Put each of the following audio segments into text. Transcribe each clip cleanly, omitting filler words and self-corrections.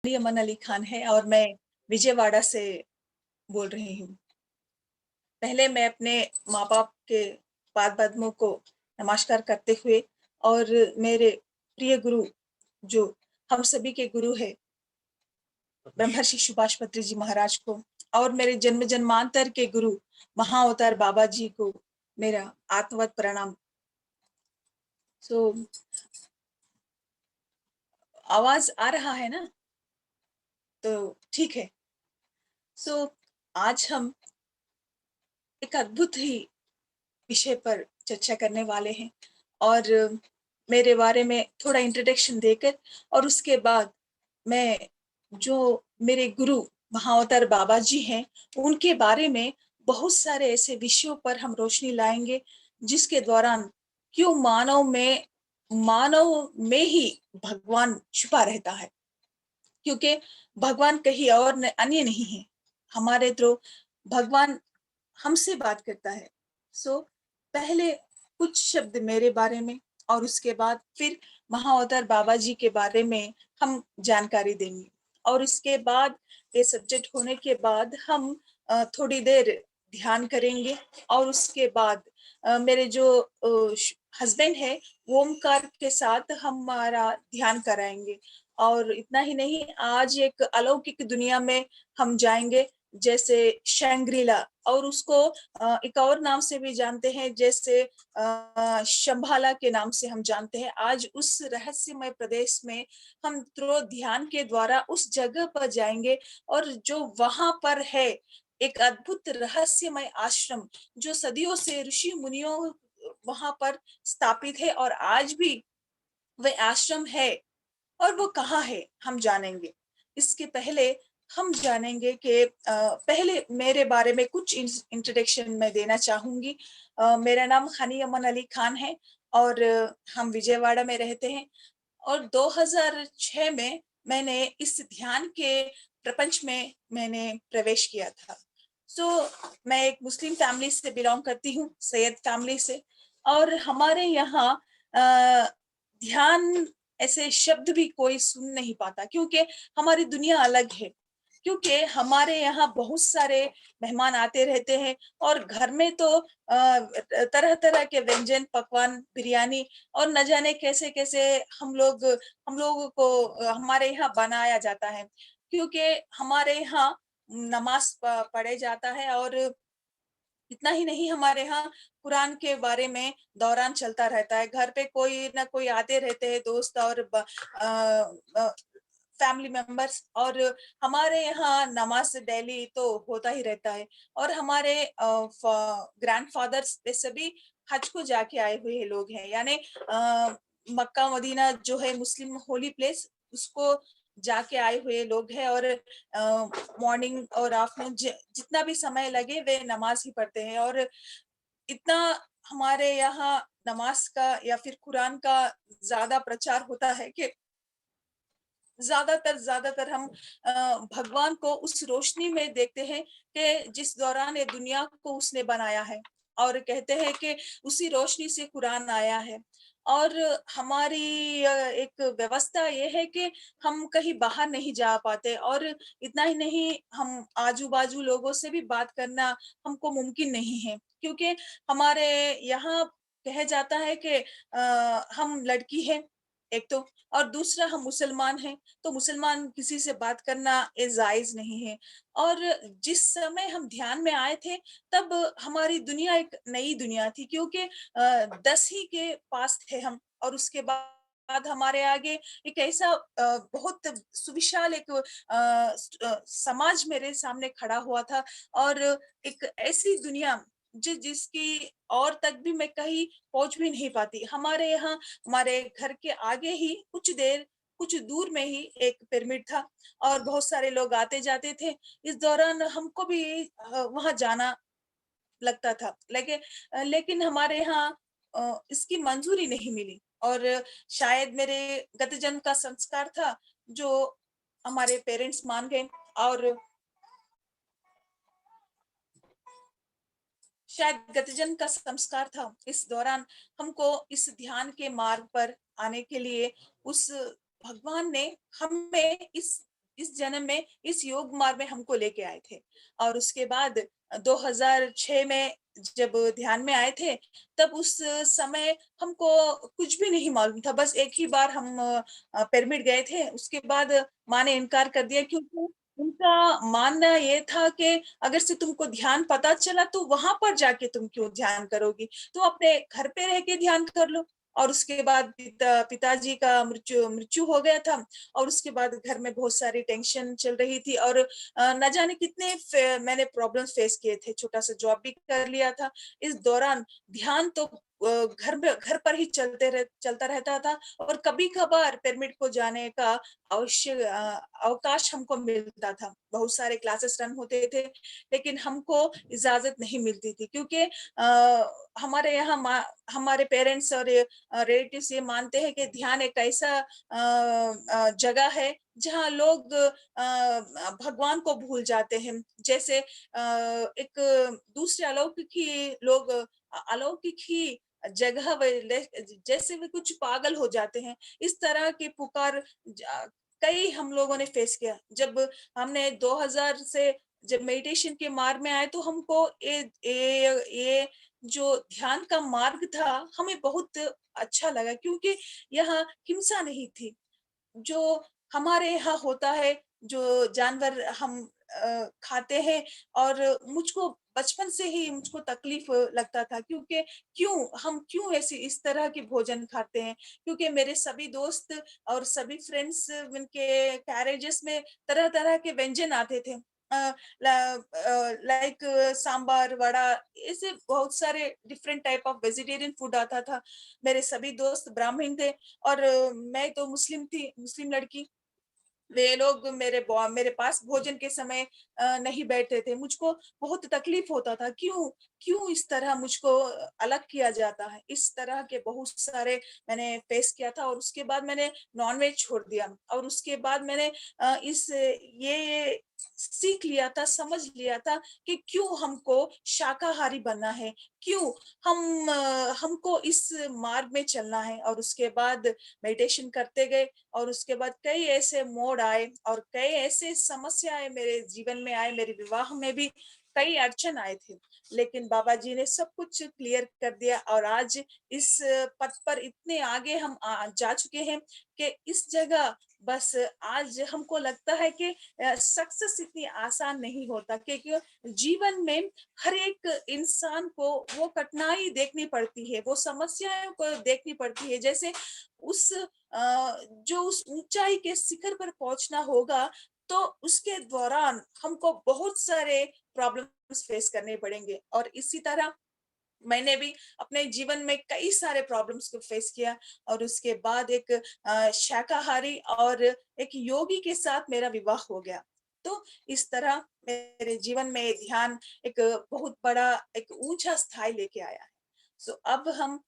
मेरी अमन अली खान है और मैं विजयवाड़ा से बोल रही हूँ। पहले मैं अपने माँ-बाप के पाद पद्मों को नमस्कार करते हुए और मेरे प्रिय गुरु जो हम सभी के गुरु हैं, ब्रह्मर्षि सुभाष पत्री जी महाराज को और मेरे जन्म जन्मांतर के गुरु महाअवतार बाबा जी को मेरा आत्मवत प्रणाम। सो आवाज आ रहा है ना? तो ठीक है। सो आज हम एक अद्भुत ही विषय पर चर्चा करने वाले हैं और मेरे बारे में थोड़ा इंट्रोडक्शन देकर और उसके बाद मैं जो मेरे गुरु महाअवतार बाबा जी हैं, उनके बारे में बहुत सारे ऐसे विषयों पर हम रोशनी लाएँगे, जिसके दौरान क्यों मानव में ही भगवान छुपा रहता है। क्योंकि भगवान कहीं और अन्य नहीं है। हमारे थ्रू भगवान हमसे बात करता है। सो पहले कुछ शब्द मेरे बारे में और उसके बाद फिर महाअवतार बाबा जी के बारे में हम जानकारी देंगे और उसके बाद ये सब्जेक्ट होने के बाद हम थोड़ी देर ध्यान करेंगे और उसके बाद मेरे जो हस्बैंड है ओमकार के साथ हमारा ध्यान कराएंगे और इतना ही नहीं, आज एक अलौकिक दुनिया में हम जाएंगे जैसे शैंग्रीला और उसको एक और नाम से भी जानते हैं, जैसे शंभाला के नाम से हम जानते हैं। आज उस रहस्यमय प्रदेश में हम ध्यान के द्वारा उस जगह पर जाएंगे और जो वहां पर है एक अद्भुत रहस्यमय आश्रम जो सदियों से ऋषि मुनियों वहां पर स्थापित है और आज भी वह आश्रम है और वो कहाँ है हम जानेंगे। इसके पहले हम जानेंगे कि पहले मेरे बारे में कुछ इंट्रोडक्शन मैं देना चाहूंगी। मेरा नाम हनी अमन अली खान है और हम विजयवाड़ा में रहते हैं और 2006 में मैंने इस ध्यान के प्रपंच में मैंने प्रवेश किया था। सो मैं एक मुस्लिम फैमिली से बिलोंग करती हूँ, सैयद फैमिली से, और हमारे यहाँ ध्यान ऐसे शब्द भी कोई सुन नहीं पाता क्योंकि हमारी दुनिया अलग है। क्योंकि हमारे यहाँ बहुत सारे मेहमान आते रहते हैं और घर में तो तरह-तरह के व्यंजन, पकवान, बिरयानी और न जाने कैसे-कैसे हम लोगों को हमारे यहाँ बनाया जाता है। क्योंकि हमारे यहाँ नमाज़ पढ़े जाता है और इतना ही नहीं, हमारे यहाँ कुरान के बारे में दौरान चलता रहता है। घर पे कोई ना कोई आते रहते हैं दोस्त और फैमिली मेंबर्स, और हमारे यहाँ नमाज़ डेली तो होता ही रहता है और हमारे ग्रैंडफ़ादर्स वे सभी हज को जाके आए हुए लोग हैं। यानी मक्का मदीना जो है मुस्लिम होली प्लेस, उसको जाके आए हुए लोग हैं और मॉर्निंग और आफ्टरनून जितना भी समय लगे वे नमाज ही पढ़ते हैं और इतना हमारे यहाँ नमाज का या फिर कुरान का ज्यादा प्रचार होता है कि ज्यादातर हम भगवान को उस रोशनी में देखते हैं कि जिस दौरान ये दुनिया को उसने बनाया है और कहते हैं कि उसी रोशनी से कुरान आया है। और हमारी एक व्यवस्था ये है कि हम कहीं बाहर नहीं जा पाते और इतना ही नहीं, हम आजू-बाजू लोगों से भी बात करना हमको मुमकिन नहीं है क्योंकि हमारे यहाँ कहा जाता है कि हम लड़की हैं एक तो, और दूसरा हम मुसलमान हैं, तो मुसलमान किसी से बात करना ये जायज़ नहीं है। और जिस समय हम ध्यान में आए थे, तब हमारी दुनिया एक नई दुनिया थी क्योंकि 10 ही के पास थे हम और उसके बाद हमारे आगे एक ऐसा बहुत सुविशाल एक समाज मेरे सामने खड़ा हुआ था और एक ऐसी दुनिया जिसकी और तक भी मैं कहीं पहुँच भी नहीं पाती। हमारे यहाँ हमारे घर के आगे ही कुछ दूर में ही एक पिरामिड था और बहुत सारे लोग आते-जाते थे। इस दौरान हमको भी वहाँ जाना लगता था। लेकिन हमारे यहाँ इसकी मंजूरी नहीं मिली और शायद मेरे गत जन्म का संस्कार था जो हमारे पेरेंट्स मान गए और शायद गतजन्म का संस्कार था। इस दौरान हमको इस ध्यान के मार्ग पर आने के लिए उस भगवान ने हमें इस इस जन्म में इस योग मार्ग में हमको लेके आए थे। और उसके बाद 2006 में जब ध्यान में आए थे, तब उस समय हमको कुछ भी नहीं मालूम था। बस एक ही बार हम पिरामिड गए थे, उसके बाद माँ ने इनकार कर दिया, क्योंकि उनका मानना ये था कि अगर से तुमको ध्यान पता चला तो वहाँ पर जाके तुम क्यों ध्यान करोगी? तुम अपने घर पे रह के ध्यान कर लो। और उसके बाद पिताजी का मृत्यु मृत्यु हो गया था, और उसके बाद घर में बहुत सारी टेंशन चल रही थी, और न जाने कितने मैंने प्रॉब्लम्स फेस किए थे। छोटा-सा जॉब भी कर लिया था। इस दौरान ध्यान तो घर पर ही चलता रहता था, और कभी-कभार पिरामिड को जाने का अवकाश हमको मिलता था। बहुत सारे क्लासेस रन होते थे, लेकिन हमको इजाज़त नहीं मिलती थी, क्योंकि हमारे यहाँ हमारे पेरेंट्स और रिलेटिव्स ये मानते हैं कि ध्यान एक ऐसा जगह है जहाँ लोग भगवान को भूल जाते हैं। जैसे एक दूसरे अलौकिक ही लोग अलौकिक ही जगह जैसे वे कुछ पागल हो जाते हैं। इस तरह की पुकार कई हम लोगों ने फेस किया। जब हमने 2000 से जब मेडिटेशन के मार्ग में आए, तो हमको ये जो ध्यान का मार्ग था, हमें बहुत अच्छा लगा, क्योंकि यहाँ हिंसा नहीं थी। जो हमारे यहाँ होता है, जो जानवर हम खाते हैं, और मुझको बचपन से ही मुझको तकलीफ लगता था, क्योंकि क्यों ऐसी इस तरह के भोजन खाते हैं? क्योंकि मेरे सभी दोस्त और सभी फ्रेंड्स उनके कैरेजेस में तरह-तरह के व्यंजन आते थे। लाइक सांभर, वड़ा, ऐसे बहुत सारे different type of vegetarian food आता था। मेरे सभी दोस्त ब्राह्मण थे, और मैं तो मुस्लिम लड़की। वे लोग मेरे पास भोजन के समय नहीं बैठते थे। मुझको बहुत तकलीफ होता था, क्यों इस तरह मुझको अलग किया जाता है? इस तरह के बहुत सारे मैंने फेस किया था, और उसके बाद मैंने नॉन-वेज छोड़ दिया, और उसके बाद मैंने ये सीख लिया था, समझ लिया था कि क्यों हमको शाकाहारी बनना है, क्यों हमको इस मार्ग में चलना है। और उसके बाद मेडिटेशन करते गए, और उसके बाद कई ऐसे मोड़ आए, और कई ऐसे समस्याएँ मेरे जीवन में आए, मेरे विवाह में भी कई अड़चन आए थे। लेकिन बाबा जी ने सब कुछ क्लियर कर दिया, और आज इस पथ पर इतने आगे हम जा चुके हैं कि इस जगह बस आज हमको लगता है कि सक्सेस इतनी आसान नहीं होता, क्योंकि जीवन में हर एक इंसान को वो कठिनाई देखनी पड़ती है, वो समस्याओं को देखनी पड़ती है। जैसे उस जो उस ऊँचाई के शिखर पर पहुँचना होगा, तो उसके दौरान हमको बहुत सारे प्रॉब्लम्स फेस करने पड़ेंगे, और इसी तरह मैंने भी अपने जीवन में कई सारे प्रॉब्लम्स को फेस किया, और उसके बाद एक शाकाहारी और एक योगी के साथ मेरा विवाह हो गया। तो इस तरह मेरे जीवन में ये ध्यान एक बहुत बड़ा एक ऊँचा स्थान लेके आया है। सो अब हम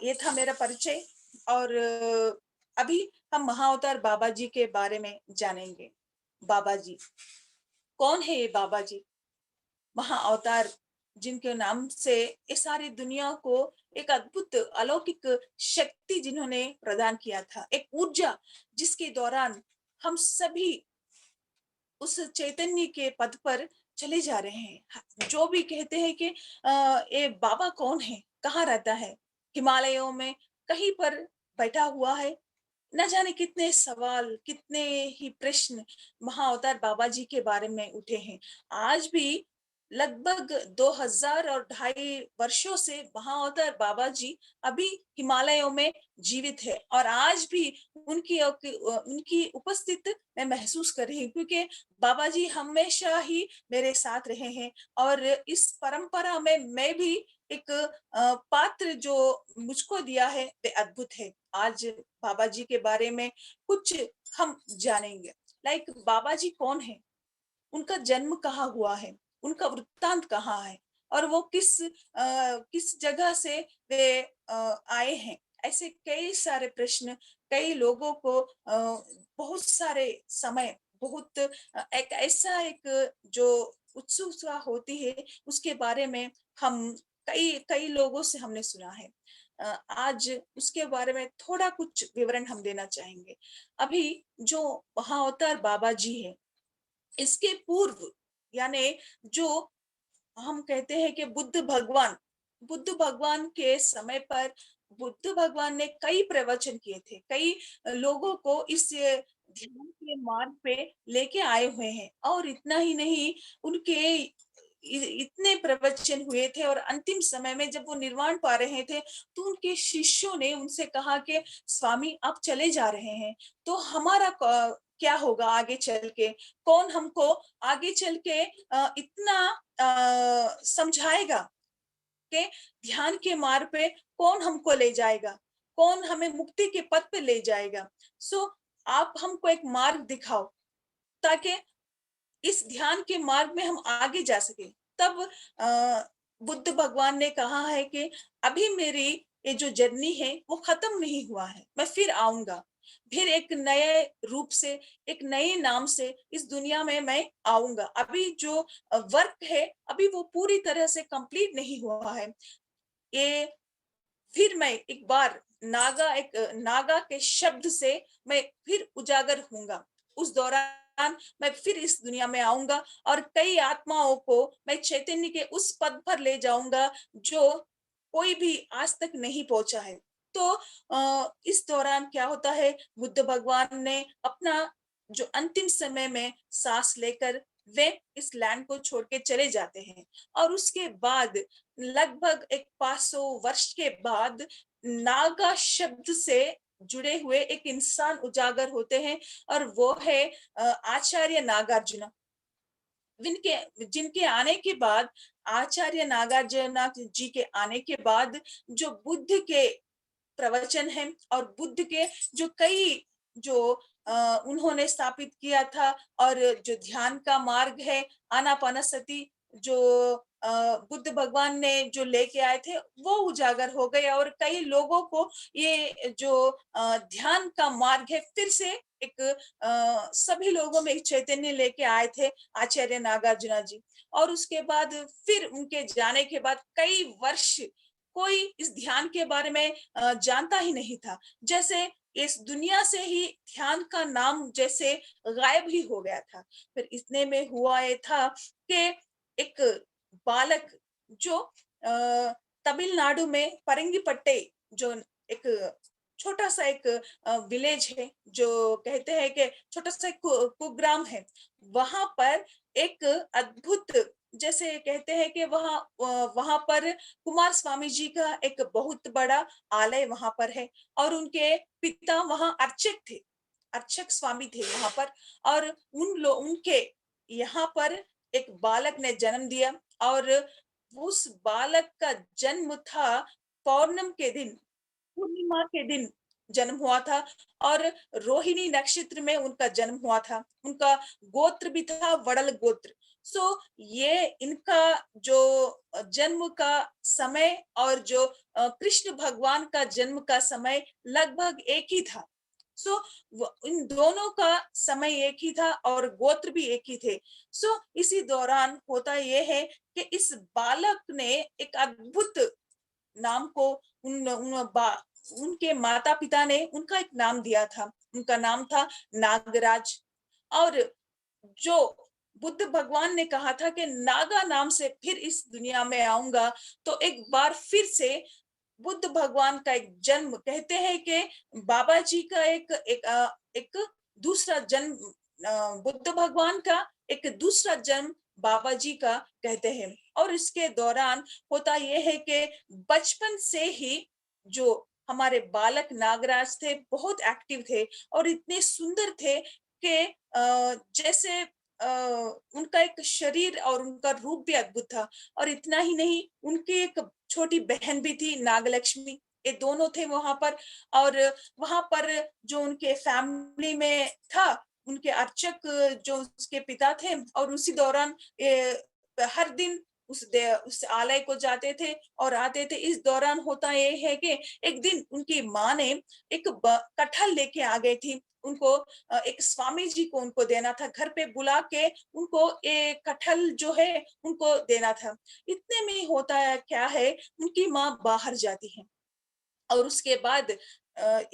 ये था मेरा परिचय, और अभी हम महाअवतार बाबा जी के बारे में जानेंगे। बाबा जी, कौन है ये बाबा जी? महाअवतार, जिनके नाम से ये सारी दुनिया को एक अद्भुत अलौकिक शक्ति जिन्होंने प्रदान किया था, एक ऊर्जा जिसके दौरान हम सभी उस चैतन्य के पद पर चले जा रहे हैं। जो भी कहते हैं कि ये बाबा कौन है? कहाँ रहता है? हिमालयों में कहीं पर बैठा हुआ है। न जाने कितने सवाल, कितने ही प्रश्न महाअवतार बाबा जी के बारे में उठे हैं। आज भी लगभग 2000 और ढाई वर्षों से महाअवतार बाबा जी अभी हिमालयों में जीवित है, और आज भी उनकी उपस्थित मैं महसूस कर रही हूँ, क्योंकि बाबा जी हमेशा ही मेरे साथ रहे हैं, और इस परंपरा में मैं भी एक पात्र जो मुझको दिया है, वे अद्भुत है। आज बाबा जी के बारे में कुछ हम जानेंगे। लाइक बाबा जी कौन है? उनका जन्म कहाँ हुआ है? उनका वृत्तांत कहाँ है? और वो किस जगह से वे आए हैं? ऐसे कई सारे प्रश्न कई लोगों को बहुत सारे समय बहुत एक ऐसा एक जो उत्सुकता होती है, उसके बारे में हम कई कई लोगों से हमने सुना है। आज उसके बारे में थोड़ा कुछ विवरण हम देना चाहेंगे। अभी जो महाअवतार बाबा जी हैं, इसके पूर्व यानी जो हम कहते हैं कि बुद्ध भगवान के समय पर बुद्ध भगवान ने कई प्रवचन किए थे, कई लोगों को इस ध्यान के मार्ग पे लेके आए हुए हैं। और इतना ही नहीं, उनके इतने प्रवचन हुए थे और अंतिम समय में जब वो निर्वाण पा रहे थे, तो उनके शिष्यों ने उनसे कहा कि स्वामी आप चले जा रहे हैं, तो हमारा क्या होगा आगे चल के? कौन हमको आगे चल के इतना समझाएगा कि ध्यान के मार्ग पे कौन हमको ले जाएगा, कौन हमें मुक्ति के पथ पे ले जाएगा। सो आप हमको एक मार्ग दिखाओ ताकि इस ध्यान के मार्ग में हम आगे जा सके। तब बुद्ध भगवान ने कहा है कि अभी मेरी ये जो जर्नी है वो खत्म नहीं हुआ है, मैं फिर आऊंगा, फिर एक नए रूप से, एक नए नाम से इस दुनिया में मैं आऊंगा। अभी जो वर्क है अभी वो पूरी तरह से कंप्लीट नहीं हुआ है। ये फिर मैं एक बार नागा के शब्द से मैं फिर उजागर होऊंगा। उस दौरान मैं फिर इस दुनिया में आऊंगा और कई आत्माओं को मैं चैतन्य के उस पद पर ले जाऊंगा जो कोई भी आज तक नहीं पहुंचा है। तो इस दौरान क्या होता है, बुद्ध भगवान ने अपना जो अंतिम समय में सांस लेकर वे इस लैंड को छोड़ के चले जाते हैं। और उसके बाद लगभग एक 500 वर्ष के बाद नागा शब्द से जुड़े हुए एक इंसान उजागर होते हैं और वो है आचार्य नागार्जुन। जिनके जिनके आने के बाद, आचार्य नागार्जुन जी के आने के बाद जो बुद्ध के प्रवचन हैं और बुद्ध के जो कई जो उन्होंने स्थापित किया था और जो ध्यान का मार्ग है आनापानसति जो बुद्ध भगवान ने जो लेके आए थे वो उजागर हो गए और कई लोगों को ये जो ध्यान का मार्ग है फिर से एक सभी लोगों में एक चैतन्य लेके आए थे आचार्य नागार्जुन जी। और उसके बाद फिर उनके जाने के बाद कई वर्ष कोई इस ध्यान के बारे में जानता ही नहीं था। जैसे इस दुनिया से ही ध्यान का नाम जैसे गायब ही हो गया था। फिर इतने में हुआ ये था कि एक बालक जो तमिलनाडु में परंगीपट्टे जो एक छोटा-सा एक विलेज है, जो कहते हैं कि छोटा-सा एक कुग्राम है। वहाँ पर एक अद्भुत जैसे कहते हैं कि वहाँ पर कुमार स्वामी जी का एक बहुत बड़ा आलय वहाँ पर है और उनके पिता वहाँ अर्चक थे, अर्चक स्वामी थे वहाँ पर। और उनके यहाँ पर एक बालक ने जन्म दिया और उस बालक का जन्म था पौर्णम के दिन, पूर्णिमा के दिन जन्म हुआ था और रोहिणी नक्षत्र में उनका जन्म हुआ था। उनका गोत्र भी था वड़ल गोत्र। सो ये इनका जो जन्म का समय और जो कृष्ण भगवान का जन्म का समय लगभग एक ही था। सो इन दोनों का समय एक ही था और गोत्र भी एक ही थे। सो इसी दौरान होता यह है कि इस बालक ने एक अद्भुत नाम को उन, उन बा, उनके माता पिता ने उनका एक नाम दिया था। उनका नाम था नागराज। और जो बुद्ध भगवान ने कहा था कि नागा नाम से फिर इस दुनिया में आऊंगा, तो एक बार फिर से बुद्ध भगवान का एक जन्म कहते हैं कि बाबा जी का एक दूसरा जन्म बुद्ध भगवान का एक दूसरा जन्म बाबा जी का कहते हैं। और इसके दौरान होता यह है कि बचपन से ही जो हमारे बालक नागराज थे बहुत एक्टिव थे और इतने सुंदर थे कि जैसे उनका एक शरीर और उनका रूप भी अद्भुत था। और इतना ही नहीं, उनकी एक छोटी बहन भी थी नागलक्ष्मी। ये दोनों थे वहां पर। और वहां पर जो उनके फैमिली में था, उनके अर्चक जो उसके पिता थे और उसी दौरान हर दिन उस आलय को जाते थे और आते थे। इस दौरान होता ये है कि एक दिन उनकी माँ ने एक कटहल लेके आ गई थी उनको, एक स्वामी जी को उनको देना था, घर पे बुला के उनको एक कटहल जो है उनको देना था। इतने में होता है क्या है, उनकी माँ बाहर जाती है और उसके बाद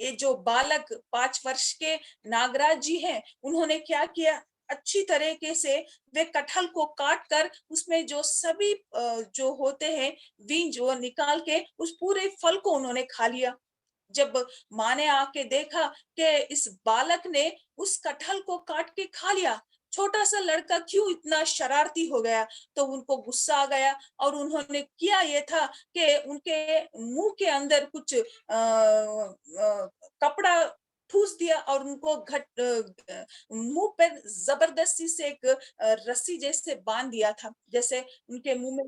ये जो बालक 5 वर्ष के नागराज जी हैं, उन्होंने क्या किया, अच्छी तरीके से वे कटहल को काट कर उसमें जो सभी जो होते हैं बीज वो निकाल के उस पूरे फल को उन्होंने खा लिया। जब माँ ने आके देखा कि इस बालक ने उस कटहल को काट के खा लिया, छोटा-सा लड़का क्यों इतना शरारती हो गया? तो उनको गुस्सा आ गया और उन्होंने किया ये था कि उनके मुँह के अंदर कुछ कपड़ा ठूँस दिया और उनको मुँह पे ज़बरदस्ती से एक रस्सी जैसे बाँध दिया था। जैसे उनके मुँह में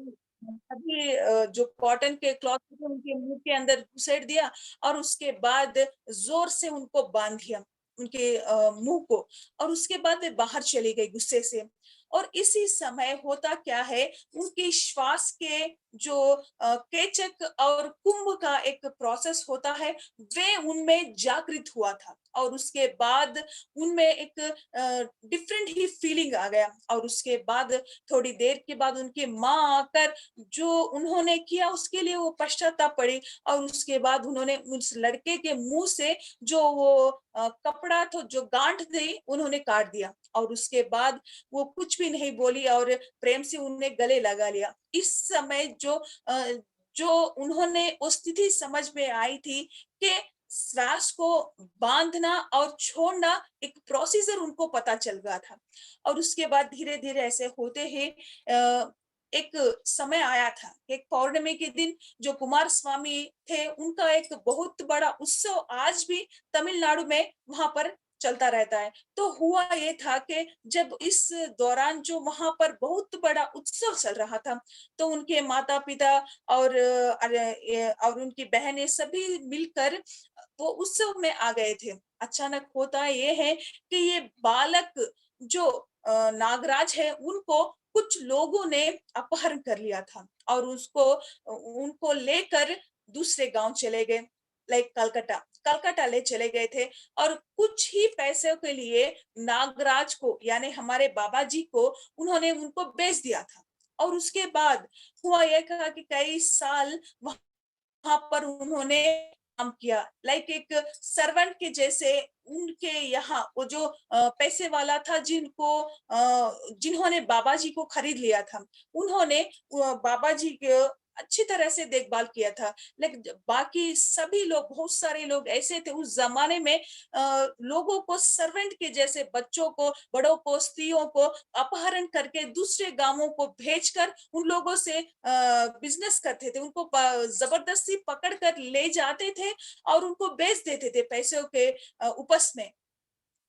अभी जो कॉटन के क्लॉथ थे उनके मुँह के अंदर घुसेड़ दिया और उसके बाद ज़ोर से उनको बाँध दिया, उनके मुँह को और उसके बाद वे बाहर चली गई गुस्से से। और इसी समय होता क्या है, उनके श्वास के जो केचक और कुंभ का एक प्रोसेस होता है, वे उनमें जागृत हुआ था और उसके बाद उनमें एक डिफरेंट ही फीलिंग आ गया और उसके बाद थोड़ी देर के बाद उनकी माँ आकर जो उन्होंने किया उसके लिए वो पश्चाताप पड़ी और उसके बाद उन्होंने उस लड़के के मुँह से जो वो कपड़ा था, जो गाँठ थी, उन्होंने काट दिया और उसके बाद वो कुछ भी नहीं बोली और प्रेम से उन्हें गले लगा लिया। इस समय जो उन्होंने वो स्थिति समझ में आई थी कि श्वास को बाँधना और छोड़ना एक प्रोसीजर उनको पता चल गया था और उसके बाद धीरे-धीरे ऐसे होते ही एक समय आया था, एक पौर्णमी के दिन जो कुमार स्वामी थे, उनका एक बहुत बड़ा उत्सव आज भी तमिलनाडु में वहाँ पर चलता रहता है। तो हुआ ये था कि जब इस दौरान जो वहाँ पर बहुत बड़ा उत्सव चल रहा था, तो उनके माता-पिता और और उनकी बहनें सभी मिलकर वो उत्सव में आ गए थे। अचानक होता ये है कि ये बालक जो नागराज है, उनको कुछ लोगों ने अपहरण कर लिया था और उनको लेकर दूसरे गाँव चले गए, लाइक कलकत्ता। कलकत्ता ले चले गए थे और कुछ ही पैसों के लिए नागराज को यानी हमारे बाबा जी को उन्होंने उनको बेच दिया था और उसके बाद हुआ ये था कि कई साल वहाँ पर उन्होंने काम किया, लाइक एक सर्वेंट के जैसे उनके यहाँ वो जो पैसे वाला था जिन्होंने बाबा जी को खरीद लिया था, उन्होंने बाबा जी के अच्छी तरह से देखभाल किया था। लेकिन बाकी सभी लोग बहुत सारे लोग ऐसे थे उस ज़माने में लोगों को सर्वेंट के जैसे बच्चों को, बड़ों को, स्त्रियों को अपहरण करके दूसरे गाँवों को भेजकर उन लोगों से बिज़नेस करते थे। उनको ज़बरदस्ती पकड़ कर ले जाते थे और उनको बेच देते थे पैसों के उपस में।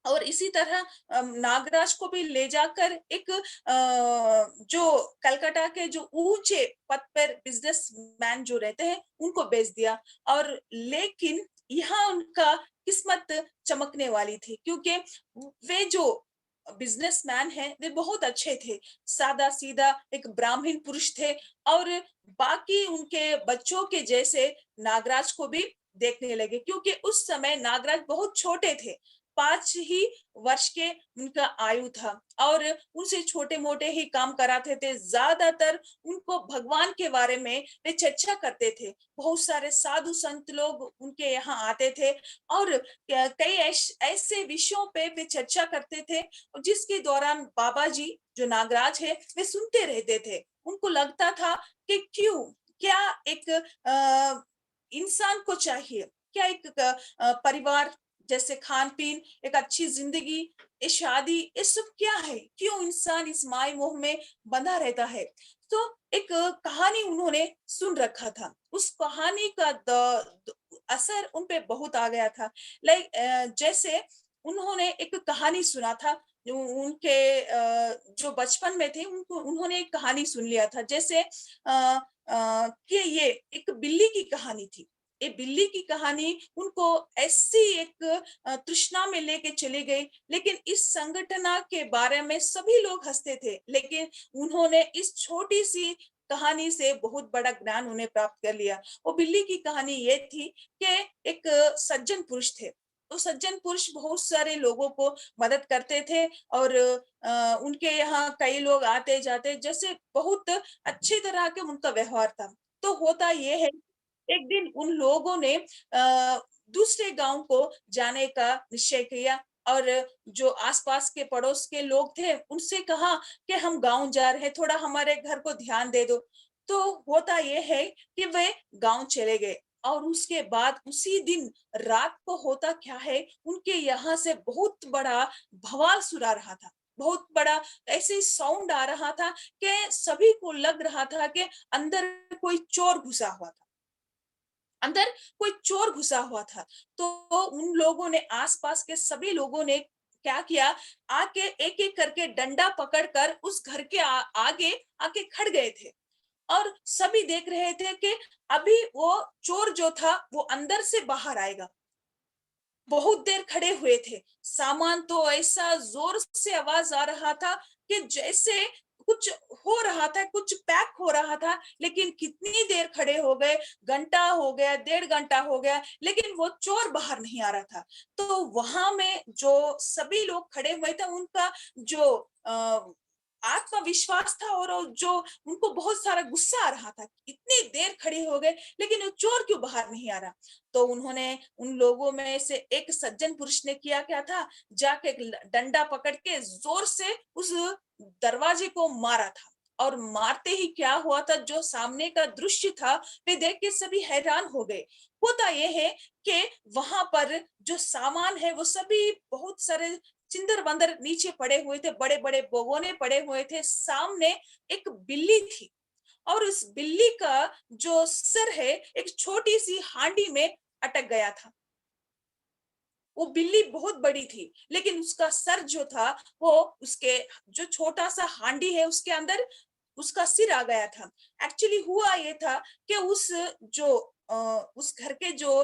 और इसी तरह नागराज को भी ले जाकर एक जो कलकत्ता के जो ऊँचे पद पर बिज़नेसमैन जो रहते हैं, उनको बेच दिया और लेकिन यहाँ उनका किस्मत चमकने वाली थी क्योंकि वे जो बिज़नेसमैन हैं, वे बहुत अच्छे थे। सादा-सीधा एक ब्राह्मण पुरुष थे और बाकी उनके बच्चों के जैसे नागराज को भी देखने लगे क्योंकि उस समय नागराज बहुत छोटे थे। 5 ही वर्ष के उनका आयु था और उनसे छोटे-मोटे ही काम कराते थे। ज़्यादातर उनको भगवान के बारे में वे चर्चा करते थे। बहुत सारे साधु-संत लोग उनके यहाँ आते थे और कई ऐसे विषयों पे वे चर्चा करते थे जिसके दौरान बाबा जी जो नागराज है, वे सुनते रहते थे। उनको लगता था कि क्यों? क्या एक इंसान को चाहिए? क्या एक परिवार जैसे खान-पीन, एक अच्छी ज़िंदगी, ये शादी, ये सब क्या है? क्यों इंसान इस माया-मोह में बंधा रहता है? तो एक कहानी उन्होंने सुन रखा था। उस कहानी का द असर उन पे बहुत आ गया था। लाइक जैसे उन्होंने एक कहानी सुना था, जो उनके जो बचपन में थे, उनको उन्होंने एक कहानी सुन लिया था। जैसे कि ये एक बिल्ली की कहानी थी। ये बिल्ली की कहानी उनको ऐसी एक तृष्णा में लेके चली गई, लेकिन इस संगठना के बारे में सभी लोग हँसते थे, लेकिन उन्होंने इस छोटी-सी कहानी से बहुत बड़ा ज्ञान उन्हें प्राप्त कर लिया। वो बिल्ली की कहानी ये थी कि एक सज्जन पुरुष थे। तो सज्जन पुरुष बहुत सारे लोगों को मदद करते थे और उनके यहाँ कई लोग आते-जाते जैसे बहुत अच्छी तरह के उनका व्यवहार था। तो होता ये है एक दिन उन लोगों ने दूसरे गांव को जाने का निश्चय किया और जो आसपास के पड़ोस के लोग थे उनसे कहा कि हम गांव जा रहे हैं, थोड़ा हमारे घर को ध्यान दे दो। तो होता ये है कि वे गांव चले गए और उसके बाद उसी दिन रात को होता क्या है, उनके यहाँ से बहुत बड़ा बवाल सुना रहा था। बहुत बड़ा ऐसे साउंड आ रहा था कि सभी को लग रहा था कि अंदर कोई चोर घुसा हुआ था। अंदर कोई चोर घुसा हुआ था। तो उन लोगों ने, आसपास के सभी लोगों ने क्या किया, आके एक-एक करके डंडा पकड़कर उस घर के आगे आके खड़ गए थे और सभी देख रहे थे कि अभी वो चोर जो था वो अंदर से बाहर आएगा। बहुत देर खड़े हुए थे। सामान तो ऐसा ज़ोर से आवाज़ आ रहा था कि जैसे कुछ हो रहा था, कुछ पैक हो रहा था, लेकिन कितनी देर खड़े हो गए, घंटा हो गया, डेढ़ घंटा हो गया, लेकिन वो चोर बाहर नहीं आ रहा था। तो वहाँ में जो सभी लोग खड़े हुए थे, उनका जो आत्मविश्वास था और जो उनको बहुत सारा गुस्सा आ रहा था। इतनी देर खड़े हो गए, लेकिन वो चोर क्यों बाहर नहीं आ रहा? तो उन्होंने, उन लोगों में से एक सज्जन पुरुष ने किया क्या था, जाके एक डंडा पकड़ के जोर से उस दरवाजे को मारा था और मारते ही क्या हुआ था, जो सामने का दृश्य था वे देख के सभी हैरान हो गए। होता यह है कि वहां पर जो सामान है वो सभी बहुत सारे चिंदर बंदर नीचे पड़े हुए थे, बड़े बड़े भगोने पड़े हुए थे। सामने एक बिल्ली थी और उस बिल्ली का जो सिर है एक छोटी सी हांडी में अटक गया था। वो बिल्ली बहुत बड़ी थी, लेकिन उसका सर जो था वो उसके जो छोटा सा हांडी है उसके अंदर उसका सिर आ गया था। एक्चुअली हुआ ये था कि जो उस घर के जो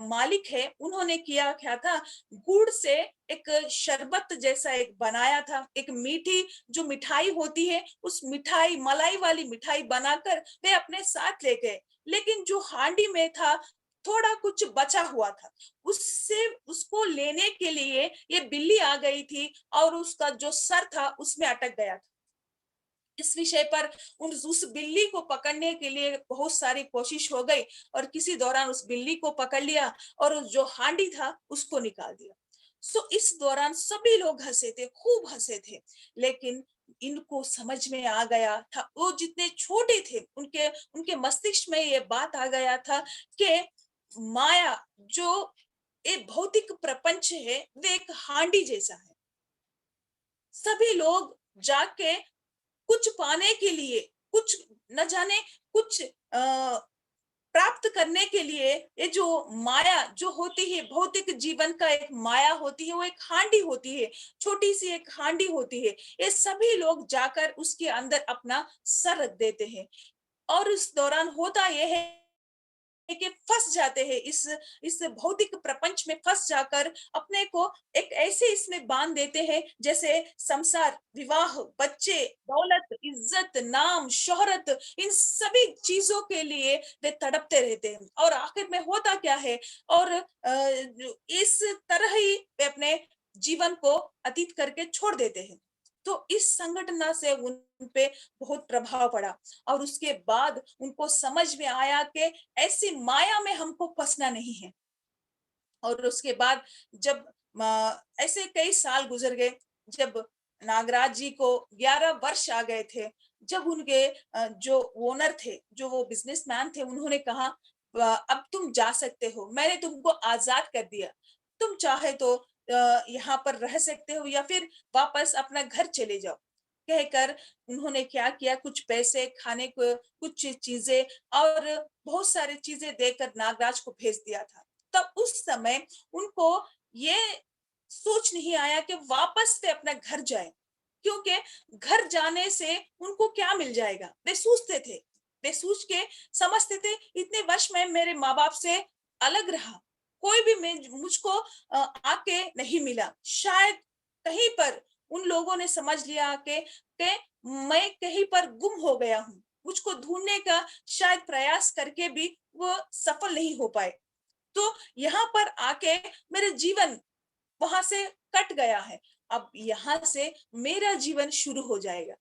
मालिक है उन्होंने किया क्या था, गुड़ से एक शरबत जैसा एक बनाया था, एक मीठी जो मिठाई होती है उस मिठाई, मलाई वाली मिठाई बनाकर वे अपने साथ ले गए। लेकिन जो हांडी में था थोड़ा कुछ बचा हुआ था, उससे उसको लेने के लिए ये बिल्ली आ गई थी और उसका जो सर था उसमें अटक गया था। इस विषय पर उस बिल्ली को पकड़ने के लिए बहुत सारी कोशिश हो गई और किसी दौरान उस बिल्ली को पकड़ लिया और उस जो हांडी था उसको निकाल दिया। सो इस दौरान सभी लोग हंसे थे, खूब हंसे थे, लेकिन इनको समझ में आ गया था, वो जितने छोटे थे उनके उनके मस्तिष्क में ये बात आ गया था कि माया जो एक भौतिक प्रपंच है वे एक हांडी जैसा है। सभी लोग जाके कुछ पाने के लिए, कुछ न जाने कुछ प्राप्त करने के लिए, ये जो माया जो होती है, भौतिक जीवन का एक माया होती है, वो एक हांडी होती है, छोटी सी एक हांडी होती है। ये सभी लोग जाकर उसके अंदर अपना सर रख देते हैं और उस दौरान होता यह है कि फँस जाते हैं इस भौतिक प्रपंच में फँस जाकर अपने को एक ऐसे इसमें बाँध देते हैं जैसे संसार, विवाह, बच्चे, दौलत, इज़्ज़त, नाम, शोहरत, इन सभी चीज़ों के लिए वे तड़पते रहते हैं और आखिर में होता क्या है, और इस तरह ही वे अपने जीवन को अतीत करके छोड़ देते हैं। तो इस संघटना से उन पे बहुत प्रभाव पड़ा और उसके बाद उनको समझ में आया कि ऐसी माया में हमको फँसना नहीं है। और उसके बाद जब ऐसे कई साल गुज़र गए, जब नागराज जी को 11 वर्ष आ गए थे, जब उनके जो ओनर थे, जो वो बिज़नेसमैन थे, उन्होंने कहा अब तुम जा सकते हो, मैंने तुमको आज़ाद कर दिया। तुम चाहे तो यहाँ पर रह सकते हो या फिर वापस अपना घर चले जाओ। कहकर उन्होंने क्या किया, कुछ पैसे, खाने को कुछ चीज़ें और बहुत सारी चीज़ें देकर नागराज को भेज दिया था। तब उस समय उनको ये सोच नहीं आया कि वापस से अपना घर जाएँ, क्योंकि घर जाने से उनको क्या मिल जाएगा? वे सोचते थे, वे सोच के समझते थे इतने वर्ष मैं मेरे माँ-बाप से अलग रहा, कोई भी मैं मुझको आके नहीं मिला। शायद कहीं पर उन लोगों ने समझ लिया कि मैं कहीं पर गुम हो गया हूँ, मुझको ढूँढने का शायद प्रयास करके भी वो सफल नहीं हो पाए। तो यहाँ पर आके मेरा जीवन वहां से कट गया है। अब यहाँ से मेरा जीवन शुरू हो जाएगा।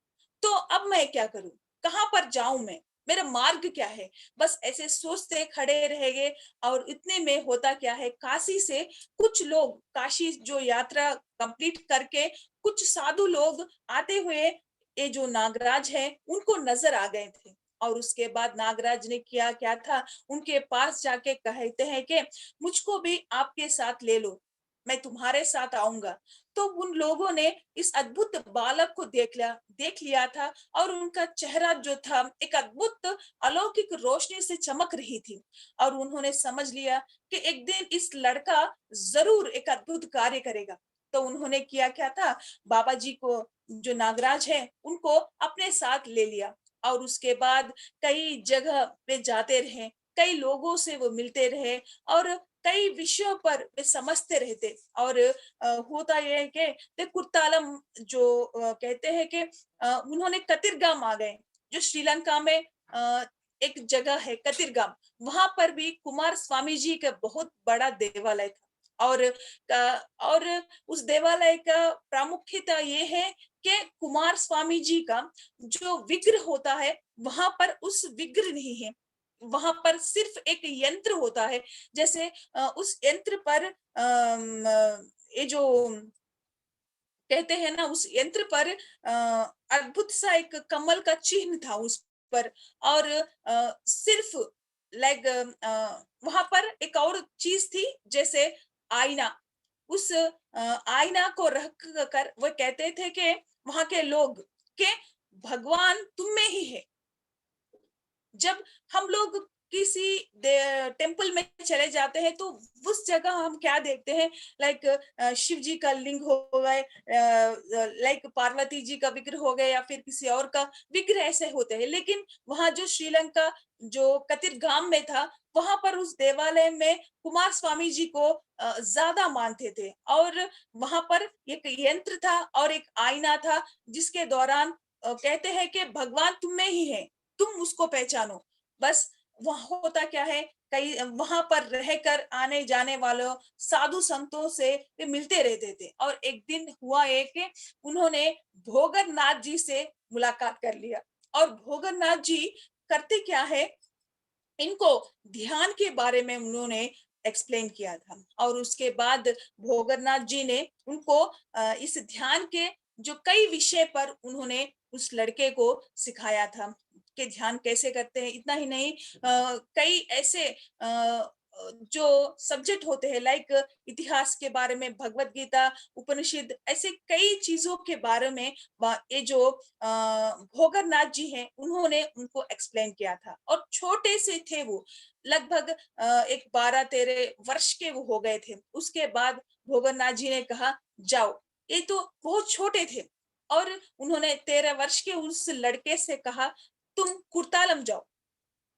तो अब मैं क्या करूं? कहाँ पर जाऊं मैं? मेरा मार्ग क्या है? बस ऐसे सोचते खड़े रह गए। और इतने में होता क्या है, काशी से कुछ लोग, काशी जो यात्रा कंप्लीट करके कुछ साधु लोग आते हुए ये जो नागराज है उनको नजर आ गए थे। और उसके बाद नागराज ने किया क्या था, उनके पास जाके कहते हैं कि मुझको भी आपके साथ ले लो, मैं तुम्हारे साथ आऊंगा। तो उन लोगों ने इस अद्भुत बालक को देख लिया था। और उनका चेहरा जो था एक अद्भुत अलौकिक रोशनी से चमक रही थी। और उन्होंने समझ लिया कि एक दिन इस लड़का जरूर एक अद्भुत कार्य करेगा। तो उन्होंने किया क्या था, बाबा जी को, जो नागराज है, उनको अपने साथ ले लिया। और उसके बाद कई जगह पे जाते रहे, कई लोगों से वो मिलते रहे, और कई विषयों पर वे समझते रहते। और होता यह है कि ते कुर्तालम जो कहते हैं कि उन्होंने कतिरगाम आ गए, जो श्रीलंका में एक जगह है कतिरगाम। वहां पर भी कुमार स्वामी जी का बहुत बड़ा देवालय था। और उस देवालय का प्रामुख्यता ये है कि कुमार स्वामी जी का जो विग्रह होता है, वहां पर उस विग्रह नहीं है, वहां पर सिर्फ एक यंत्र होता है। जैसे उस यंत्र पर ये जो कहते हैं ना, उस यंत्र पर अद्भुत सा एक कमल का चिन्ह था उस पर। और सिर्फ लाइक वहां पर एक और चीज थी, जैसे आईना। उस आईना को रख कर वो कहते थे कि वहां के लोग के भगवान तुम में ही है। जब हम लोग किसी टेम्पल में चले जाते हैं तो उस जगह हम क्या देखते हैं, लाइक शिव जी का लिंग हो गए, लाइक पार्वती जी का विग्रह हो गया, या फिर किसी और का विग्रह ऐसे होते हैं। लेकिन वहां जो श्रीलंका जो कतिरगाम में था, वहां पर उस देवालय में कुमार स्वामी जी को ज्यादा मानते थे। और वहां पर एक यंत्र था और एक आईना था, जिसके दौरान कहते हैं कि भगवान तुम में ही है, तुम उसको पहचानो। बस वहाँ होता क्या है, कई वहां पर रहकर आने जाने वालों साधु संतों से वे मिलते रहते थे। और एक दिन हुआ है कि उन्होंने भोगरनाथ जी से मुलाकात कर लिया। और भोगरनाथ जी करते क्या है, इनको ध्यान के बारे में उन्होंने एक्सप्लेन किया था। और उसके बाद भोगरनाथ जी ने उनको इस ध्यान के जो कई विषय पर उन्होंने उस लड़के को सिखाया था कि ध्यान कैसे करते हैं। इतना ही नहीं, कई ऐसे जो सब्जेक्ट होते हैं, लाइक इतिहास के बारे में, भगवत गीता, उपनिषद, ऐसे कई चीजों के बारे में ये जो भोगरनाथ जी हैं, उन्होंने उनको एक्सप्लेन किया था। और छोटे से थे वो, लगभग एक 12-13 वर्ष के वो हो गए थे। उसके बाद भोगरनाथ जी ने कहा जाओ, ये तो बहुत छोटे थे। और उन्होंने 13 वर्ष के उस लड़के से कहा तुम कुर्तालम जाओ,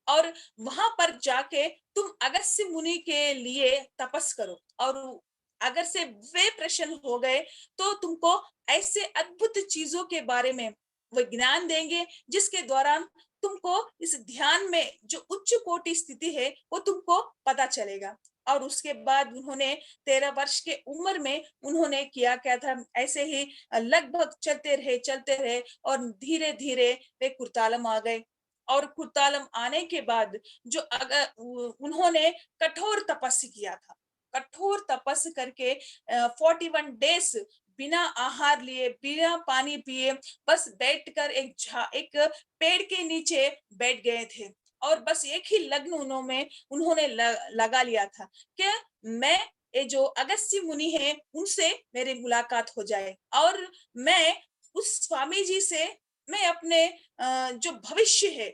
और वहां पर जाके तुम अगस्त्य मुनि के लिए तपस करो। और अगर से वे प्रसन्न हो गए तो तुमको ऐसे अद्भुत चीजों के बारे में वो ज्ञान देंगे, जिसके दौरान तुमको इस ध्यान में जो उच्च कोटि स्थिति है वो तुमको पता चलेगा। और उसके बाद उन्होंने 13 वर्ष के उम्र में उन्होंने किया क्या था, ऐसे ही लगभग चलते रहे और धीरे धीरे वे कुर्तालम आ गए। और कुर्तालम आने के बाद जो अगर उन्होंने कठोर तपस्या किया था, कठोर तपस्या करके 41 डेज बिना आहार लिए, बिना पानी पिए, बस बैठकर एक पेड़ के नीचे बैठ गए थे। और बस एक ही लग्न उन्होंने लगा लिया था कि मैं, ये जो अगस्त्य मुनि है, उनसे मेरी मुलाकात हो जाए। और मैं उस स्वामी जी से मैं अपने जो भविष्य है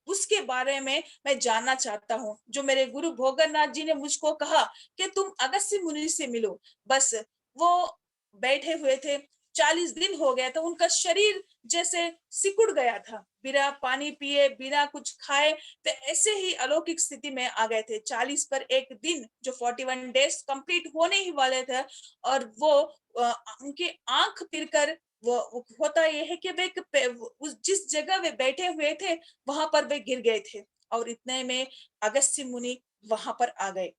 उसके बारे में मैं जानना चाहता हूँ। जो मेरे गुरु भोगरनाथ जी ने मुझको कहा कि तुम अगस्त्य मुनि से मिलो। बस वो बैठे हुए थे, 40 दिन हो गया था, उनका शरीर जैसे सिकुड़ गया था, बिना पानी पिए, बिना कुछ खाए, तो ऐसे ही अलौकिक स्थिति में आ गए थे। 40 पर एक दिन, जो 41 डेज कंप्लीट होने ही वाले थे, और वो उनकी आंख फिरकर वो होता यह है कि वे उस जिस जगह वे बैठे हुए थे वहां पर वे गिर गए थे। और इतने में अगस्त्य मुनि वहां पर आ गए।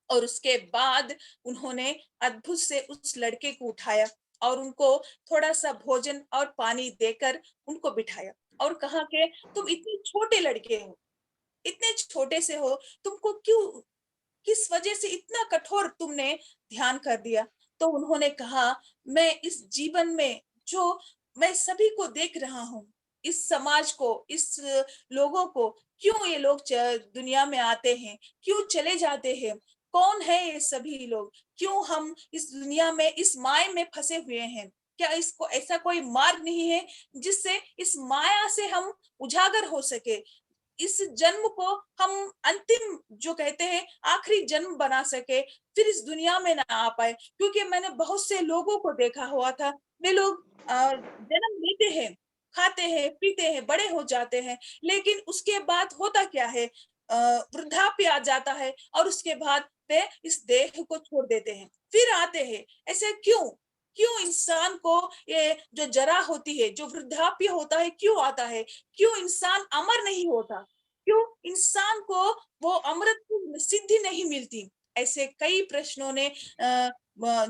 और उसके बाद उन्होंने अद्भुत से उस लड़के को उठाया और उनको थोड़ा सा भोजन और पानी देकर उनको बिठाया। और कहा कि तुम इतने छोटे लड़के हो, इतने छोटे से हो, तुमको क्यों, किस वजह से इतना कठोर तुमने ध्यान कर दिया? तो उन्होंने कहा, मैं इस जीवन में जो मैं सभी को देख रहा हूँ, इस समाज को, इस लोगों को, क्यों ये लोग दुनिया में आते हैं, क्यों चले जाते हैं, कौन है ये सभी लोग, क्यों हम इस दुनिया में इस माया में फंसे हुए हैं? क्या इसको ऐसा कोई मार्ग नहीं है जिससे इस माया से हम उजागर हो सके, इस जन्म को हम अंतिम जो कहते हैं आखिरी जन्म बना सके, फिर इस दुनिया में ना आ पाए? क्योंकि मैंने बहुत से लोगों को देखा हुआ था, वे लोग जन्म लेते हैं, खाते हैं, पीते हैं, बड़े हो जाते हैं, लेकिन उसके बाद होता क्या है, वृद्धाप्य आ जाता है और उसके बाद वे इस देह को छोड़ देते हैं, फिर आते हैं। ऐसे क्यों? क्यों इंसान को ये जो जरा होती है, जो वृद्धाप्य होता है, क्यों आता है? क्यों इंसान अमर नहीं होता? क्यों इंसान को वो अमृत की सिद्धि नहीं मिलती? ऐसे कई प्रश्नों ने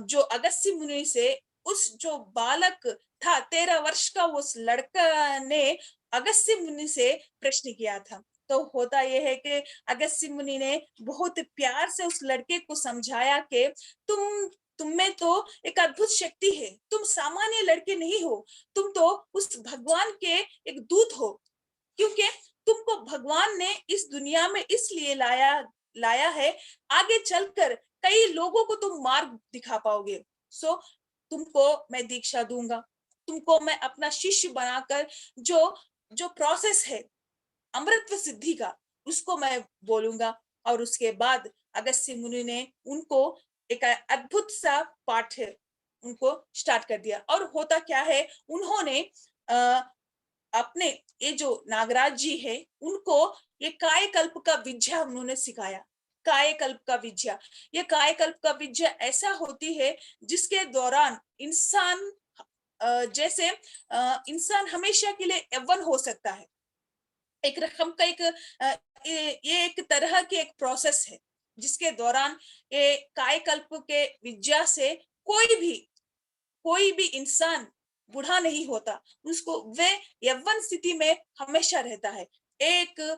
जो अगस्त्य मुनि से उस जो बालक था, 13 वर्ष का उस लड़का ने अगस्त्य मुनि से प्रश्न किया था। तो होता ये है कि अगस्त्य मुनि ने बहुत प्यार से उस लड़के को समझाया कि तुम में तो एक अद्भुत शक्ति है, तुम सामान्य लड़के नहीं हो, तुम तो उस भगवान के एक दूत हो, क्योंकि तुमको भगवान ने इस दुनिया में इसलिए लाया लाया है, आगे चलकर कई लोगों को तुम मार्ग दिखा पाओगे। सो तुमको मैं दीक्षा दूंगा, तुमको मैं अपना शिष्य बनाकर जो जो प्रोसेस है अमृत सिद्धि का, उसको मैं बोलूंगा। और उसके बाद अगस्त्य मुनि ने उनको एक अद्भुत सा पाठ है उनको स्टार्ट कर दिया। और होता क्या है, उन्होंने अपने ये जो नागराज जी है, उनको ये कायकल्प का विद्या उन्होंने सिखाया। कायकल्प का विद्या, ये कायकल्प का विद्या ऐसा होती है जिसके दौरान इंसान जैसे इंसान हमेशा के लिए यौवन हो सकता है। एक रकम का एक ये एक तरह की एक प्रोसेस है जिसके दौरान ये कायकल्प के विद्या से कोई भी इंसान बूढ़ा नहीं होता, उसको वे यौवन स्थिति में हमेशा रहता है। एक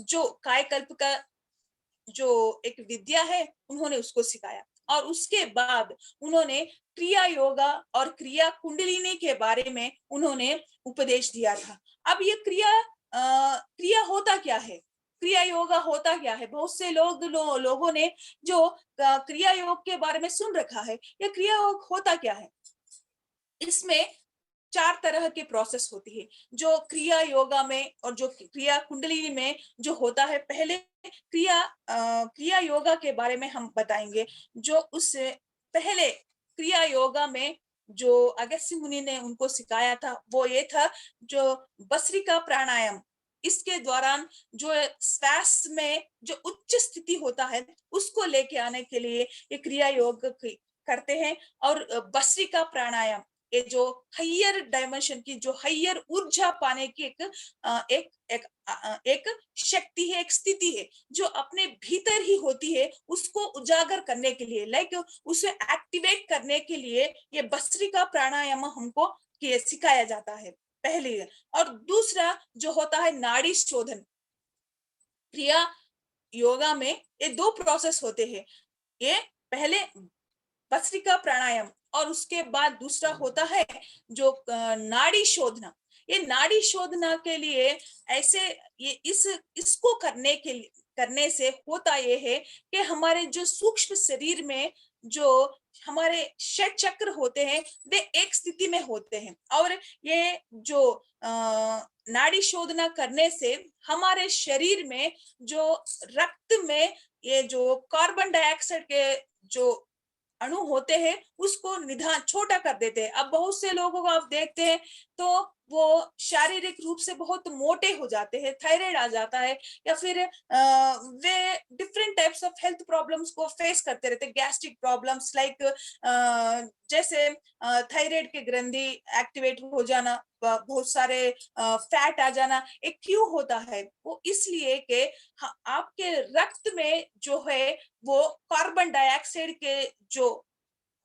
जो कायकल्प का जो एक विद्या है, उन्होंने उसको सिखाया। और उसके बाद उन्होंने क्रिया योगा और क्रिया कुंडलिनी के बारे में उन्होंने उपदेश दिया था। अब ये क्रिया होता क्या है? क्रिया योगा होता क्या है? बहुत से लोगों ने जो क्रिया योग के बारे में सुन रखा है, ये क्रिया योग होता क्या है? इसमें 4 तरह के प्रोसेस होती है, जो क्रिया योगा में और जो क्रिया कुंडलिनी में जो होता है। पहले क्रिया योगा के बारे में हम बताएँगे। जो उससे पहले क्रिया योगा में जो अगस्त्य मुनि ने उनको सिखाया था, वो ये था जो भस्त्रिका प्राणायाम। इसके दौरान जो श्वास में जो उच्च स्थिति होता है, उसको लेके आने के लिए ये क्रिया योग करते हैं। और भस्त्रिका प्राणायाम, ये जो हायर डायमेंशन की, जो हायर ऊर्जा पाने की एक शक्ति है, एक स्थिति है, जो अपने भीतर ही होती है, उसको उजागर करने के लिए, लाइक उसे एक्टिवेट करने के लिए ये भस्त्रिका प्राणायाम हमको सिखाया जाता है पहले। और दूसरा जो होता है नाड़ी शोधन। क्रिया योगा में ये 2 प्रोसेस होते हैं। ये पहले भस्त्रिका प्राणायाम और उसके बाद दूसरा होता है जो नाड़ी शोधना। ये नाड़ी शोधना के लिए ऐसे ये इसको करने से होता ये है कि हमारे जो सूक्ष्म शरीर में जो हमारे षट चक्र होते हैं, वे एक स्थिति में होते हैं। और ये जो नाड़ी शोधना करने से हमारे शरीर में जो रक्त में ये जो कार्बन डाइऑक्साइड के जो अणु होते हैं, उसको निधान छोटा कर देते हैं। अब बहुत से लोगों को आप देखते हैं तो वो शारीरिक रूप से बहुत मोटे हो जाते हैं, थायराइड आ जाता है, या फिर वे different types of health problems को फेस करते रहते हैं। गैस्ट्रिक प्रॉब्लम्स लाइक जैसे थायराइड की ग्रंथि एक्टिवेट हो जाना, बहुत सारे फैट आ जाना। ये क्यों होता है? वो इसलिए कि आपके रक्त में जो है वो कार्बन डाइऑक्साइड के जो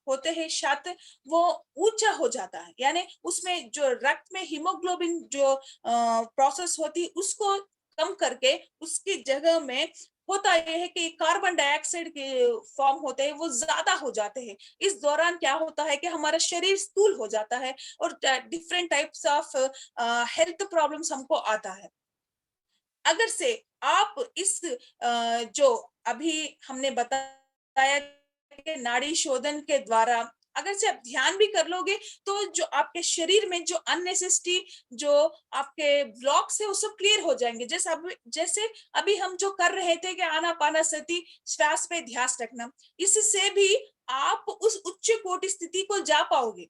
होते हैं शायद वो ऊंचा हो जाता है, यानी उसमें जो रक्त में हीमोग्लोबिन जो प्रोसेस होती है उसको कम करके उसकी जगह में होता यह है कि कार्बन डाइऑक्साइड के फॉर्म होते हैं वो ज्यादा हो जाते हैं। इस दौरान क्या होता है कि हमारा शरीर स्थूल हो जाता है और different types of health problems हमको आता है। अगर से आप इस जो अभी हमने बताया कि नाड़ी शोधन के द्वारा अगर से आप ध्यान भी कर लोगे तो जो आपके शरीर में जो अननेसेसरी जो आपके ब्लॉक्स है वो सब क्लियर हो जाएंगे। जैसे अभी हम जो कर रहे थे कि आनापानासति श्वास पे ध्यान रखना, इससे भी आप उस उच्च कोटि स्थिति को जा पाओगे।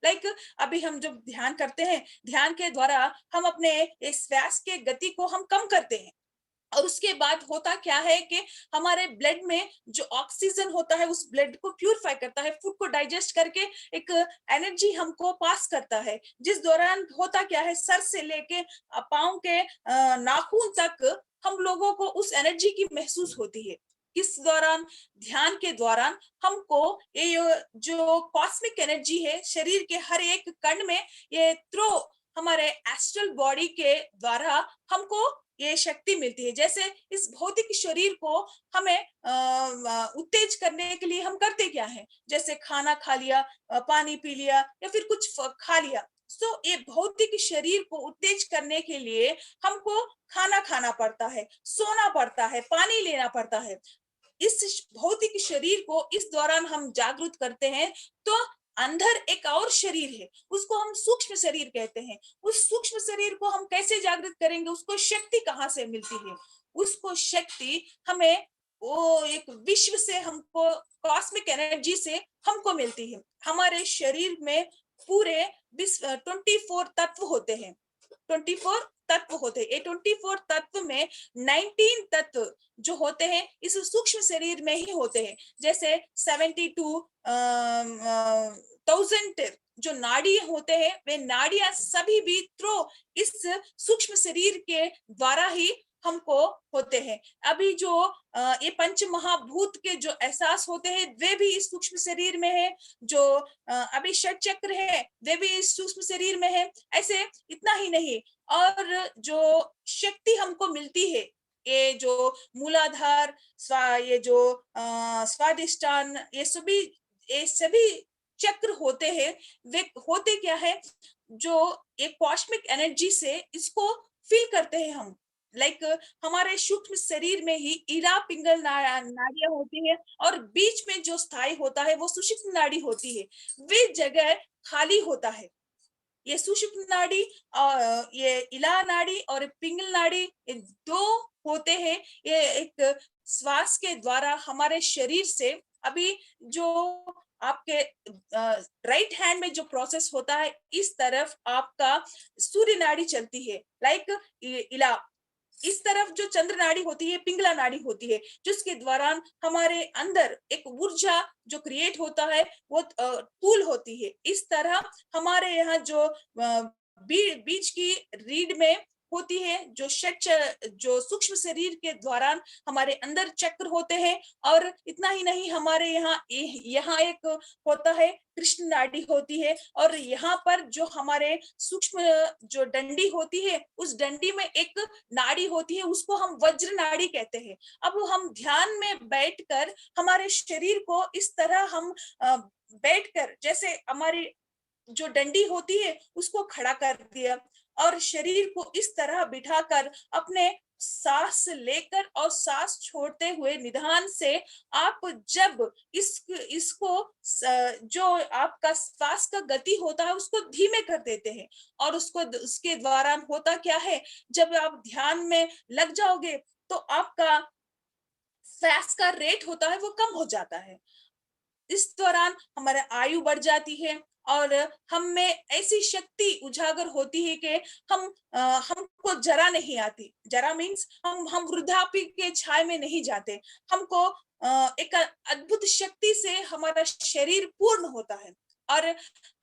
लाइक अभी हम जब ध्यान करते हैं, ध्यान के द्वारा हम अपने इस श्वास के गति को हम कम करते हैं और उसके बाद होता क्या है कि हमारे ब्लड में जो ऑक्सीजन होता है उस ब्लड को प्यूरिफाई करता है, फूड को डाइजेस्ट करके एक एनर्जी हमको पास करता है, जिस दौरान होता क्या है सर से लेके पांव के नाखून तक हम लोगों को उस एनर्जी की महसूस होती है। इस दौरान ध्यान के दौरान हमको ये जो कॉस्मिक एनर्जी है शरीर के हर एक कण में ये थ्रो हमारे एस्ट्रल बॉडी के द्वारा हमको ये शक्ति मिलती है। जैसे इस भौतिक शरीर को हमें उत्तेज करने के लिए हम करते क्या है, जैसे खाना खा लिया, पानी पी लिया या फिर कुछ खा लिया, तो ये भौतिक शरीर को उत्तेज करने के लिए हमको खाना खाना पड़ता है, सोना पड़ता है, पानी लेना पड़ता है। इस भौतिक शरीर को इस दौरान हम जागृत करते हैं तो अंदर एक और शरीर है, उसको हम सूक्ष्म शरीर कहते हैं। उस सूक्ष्म शरीर को हम कैसे जागृत करेंगे, उसको शक्ति कहाँ से मिलती है? उसको शक्ति हमें वो एक विश्व से हमको कॉस्मिक एनर्जी से हमको मिलती है। हमारे शरीर में पूरे 24 तत्व होते हैं, 24 तत्व होते हैं। ये 24 तत्व में 19 तत्व जो होते हैं इस सूक्ष्म शरीर में ही होते हैं। जैसे 72,000 जो नाड़ी होते हैं वे नाड़ियां सभी भी थ्रो इस सूक्ष्म शरीर के द्वारा ही हमको होते हैं। अभी जो ये पंच महाभूत के जो एहसास होते हैं वे भी इस सूक्ष्म शरीर में है। जो अभी षट चक्र है वे भी इस सूक्ष्म शरीर में है। ऐसे इतना ही नहीं, और जो शक्ति हमको मिलती है, ये जो मूलाधार ये जो स्वादिष्टान, ये सभी चक्र होते हैं। वे होते क्या है, जो एक कॉस्मिक एनर्जी से इसको फील करते हैं हम। लाइक हमारे सूक्ष्म शरीर में ही इला पिंगल नाड़ियां होती है और बीच में जो स्थायी होता है वो सुषुप्त नाड़ी होती है। वे जगह खाली होता है। ये सुषुप्त नाड़ी और ये इला नाड़ी और पिंगल नाड़ी, ये दो होते हैं। ये एक श्वास के द्वारा हमारे शरीर से अभी जो आपके राइट हैंड में जो प्रोसेस होता है इस तरफ आपका सूर्य नाड़ी चलती है। लाइक इला इस तरफ जो चंद्र नाड़ी होती है पिंगला नाड़ी होती है, जिसके दौरान हमारे अंदर एक ऊर्जा जो क्रिएट होता है वो कूल होती है। इस तरह हमारे यहाँ जो बीच की रीढ़ में होती है जो जो सूक्ष्म शरीर के दौरान हमारे अंदर चक्र होते हैं। और इतना ही नहीं, हमारे यहाँ एक होता है कृष्ण नाड़ी होती है, और यहाँ पर जो हमारे सूक्ष्म जो डंडी होती है उस डंडी में एक नाड़ी होती है, उसको हम वज्र नाड़ी कहते हैं। अब हम ध्यान में बैठकर हमारे शरीर को इस तरह हम बैठकर, जैसे हमारी जो डंडी होती है उसको खड़ा कर दिया और शरीर को इस तरह बिठाकर अपने सांस लेकर और सांस छोड़ते हुए निधान से आप जब इसको जो आपका श्वास का गति होता है उसको धीमे कर देते हैं। और उसके द्वारा होता क्या है, जब आप ध्यान में लग जाओगे तो आपका श्वास का रेट होता है वो कम हो जाता है। इस दौरान हमारा आयु बढ़ जाती है और हम में ऐसी शक्ति उजागर होती है कि हमको जरा नहीं आती। जरा मीन्स हम वृद्धाप्य के छाए में नहीं जाते। हमको एक अद्भुत शक्ति से हमारा शरीर पूर्ण होता है। और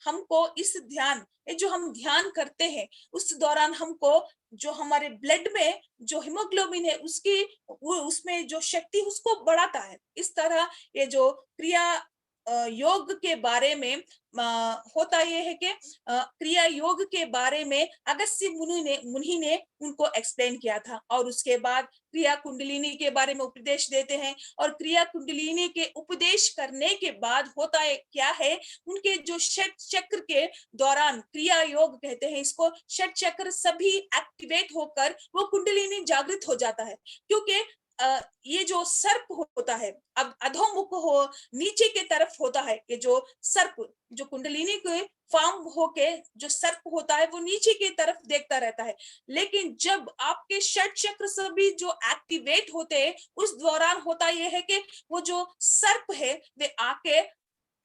हमको इस ध्यान, ये जो हम ध्यान करते हैं उस दौरान हमको जो हमारे ब्लड में जो हीमोग्लोबिन है उसकी उसमें जो शक्ति उसको बढ़ाता है। इस तरह ये जो क्रिया योग के बारे में होता यह है कि क्रिया योग के बारे में अगस्त्य मुनि ने उनको एक्सप्लेन किया था, और उसके बाद क्रिया कुंडलिनी के बारे में उपदेश देते हैं। और क्रिया कुंडलिनी के उपदेश करने के बाद होता है क्या है, उनके जो षट चक्र के दौरान, क्रिया योग कहते हैं इसको, षट चक्र सभी एक्टिवेट होकर वो कुंडलिनी जागृत हो जाता है। क्योंकि ये जो सर्प होता है, अब अधोमुख हो, नीचे के तरफ होता है, ये जो सर्प, जो कुंडलिनी के फॉर्म होके जो सर्प होता है वो नीचे की तरफ देखता रहता है। लेकिन जब आपके षट चक्र सभी जो एक्टिवेट होते हैं, उस दौरान होता यह है कि वो जो सर्प है वे आके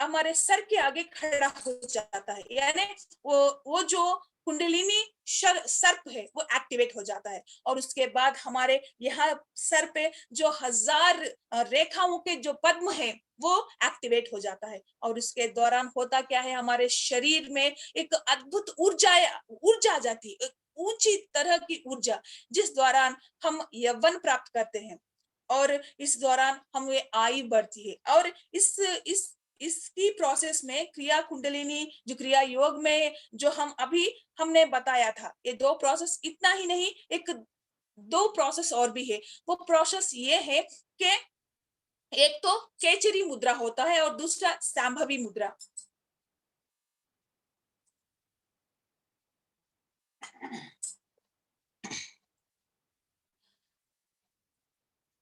हमारे सर के आगे खड़ा हो जाता है, यानी वो जो कुंडलिनी सर्प है वो एक्टिवेट हो जाता है। और उसके बाद हमारे यहाँ सर पे जो 1000 रेखाओं के जो पद्म है वो एक्टिवेट हो जाता है। और उसके दौरान होता क्या है, हमारे शरीर में एक अद्भुत ऊर्जा ऊर्जा आ जाती है, ऊंची तरह की ऊर्जा, जिस दौरान हम यौवन प्राप्त करते हैं। और इस दौरान हमें आयु बढ़ती है। और इस इसकी प्रोसेस में क्रिया कुंडलिनी जो क्रिया योग में जो हमने बताया था, ये 2 प्रोसेस इतना ही नहीं, एक 2 प्रोसेस और भी है। वो प्रोसेस ये है कि एक तो केचरी मुद्रा होता है और दूसरा सांभवी मुद्रा।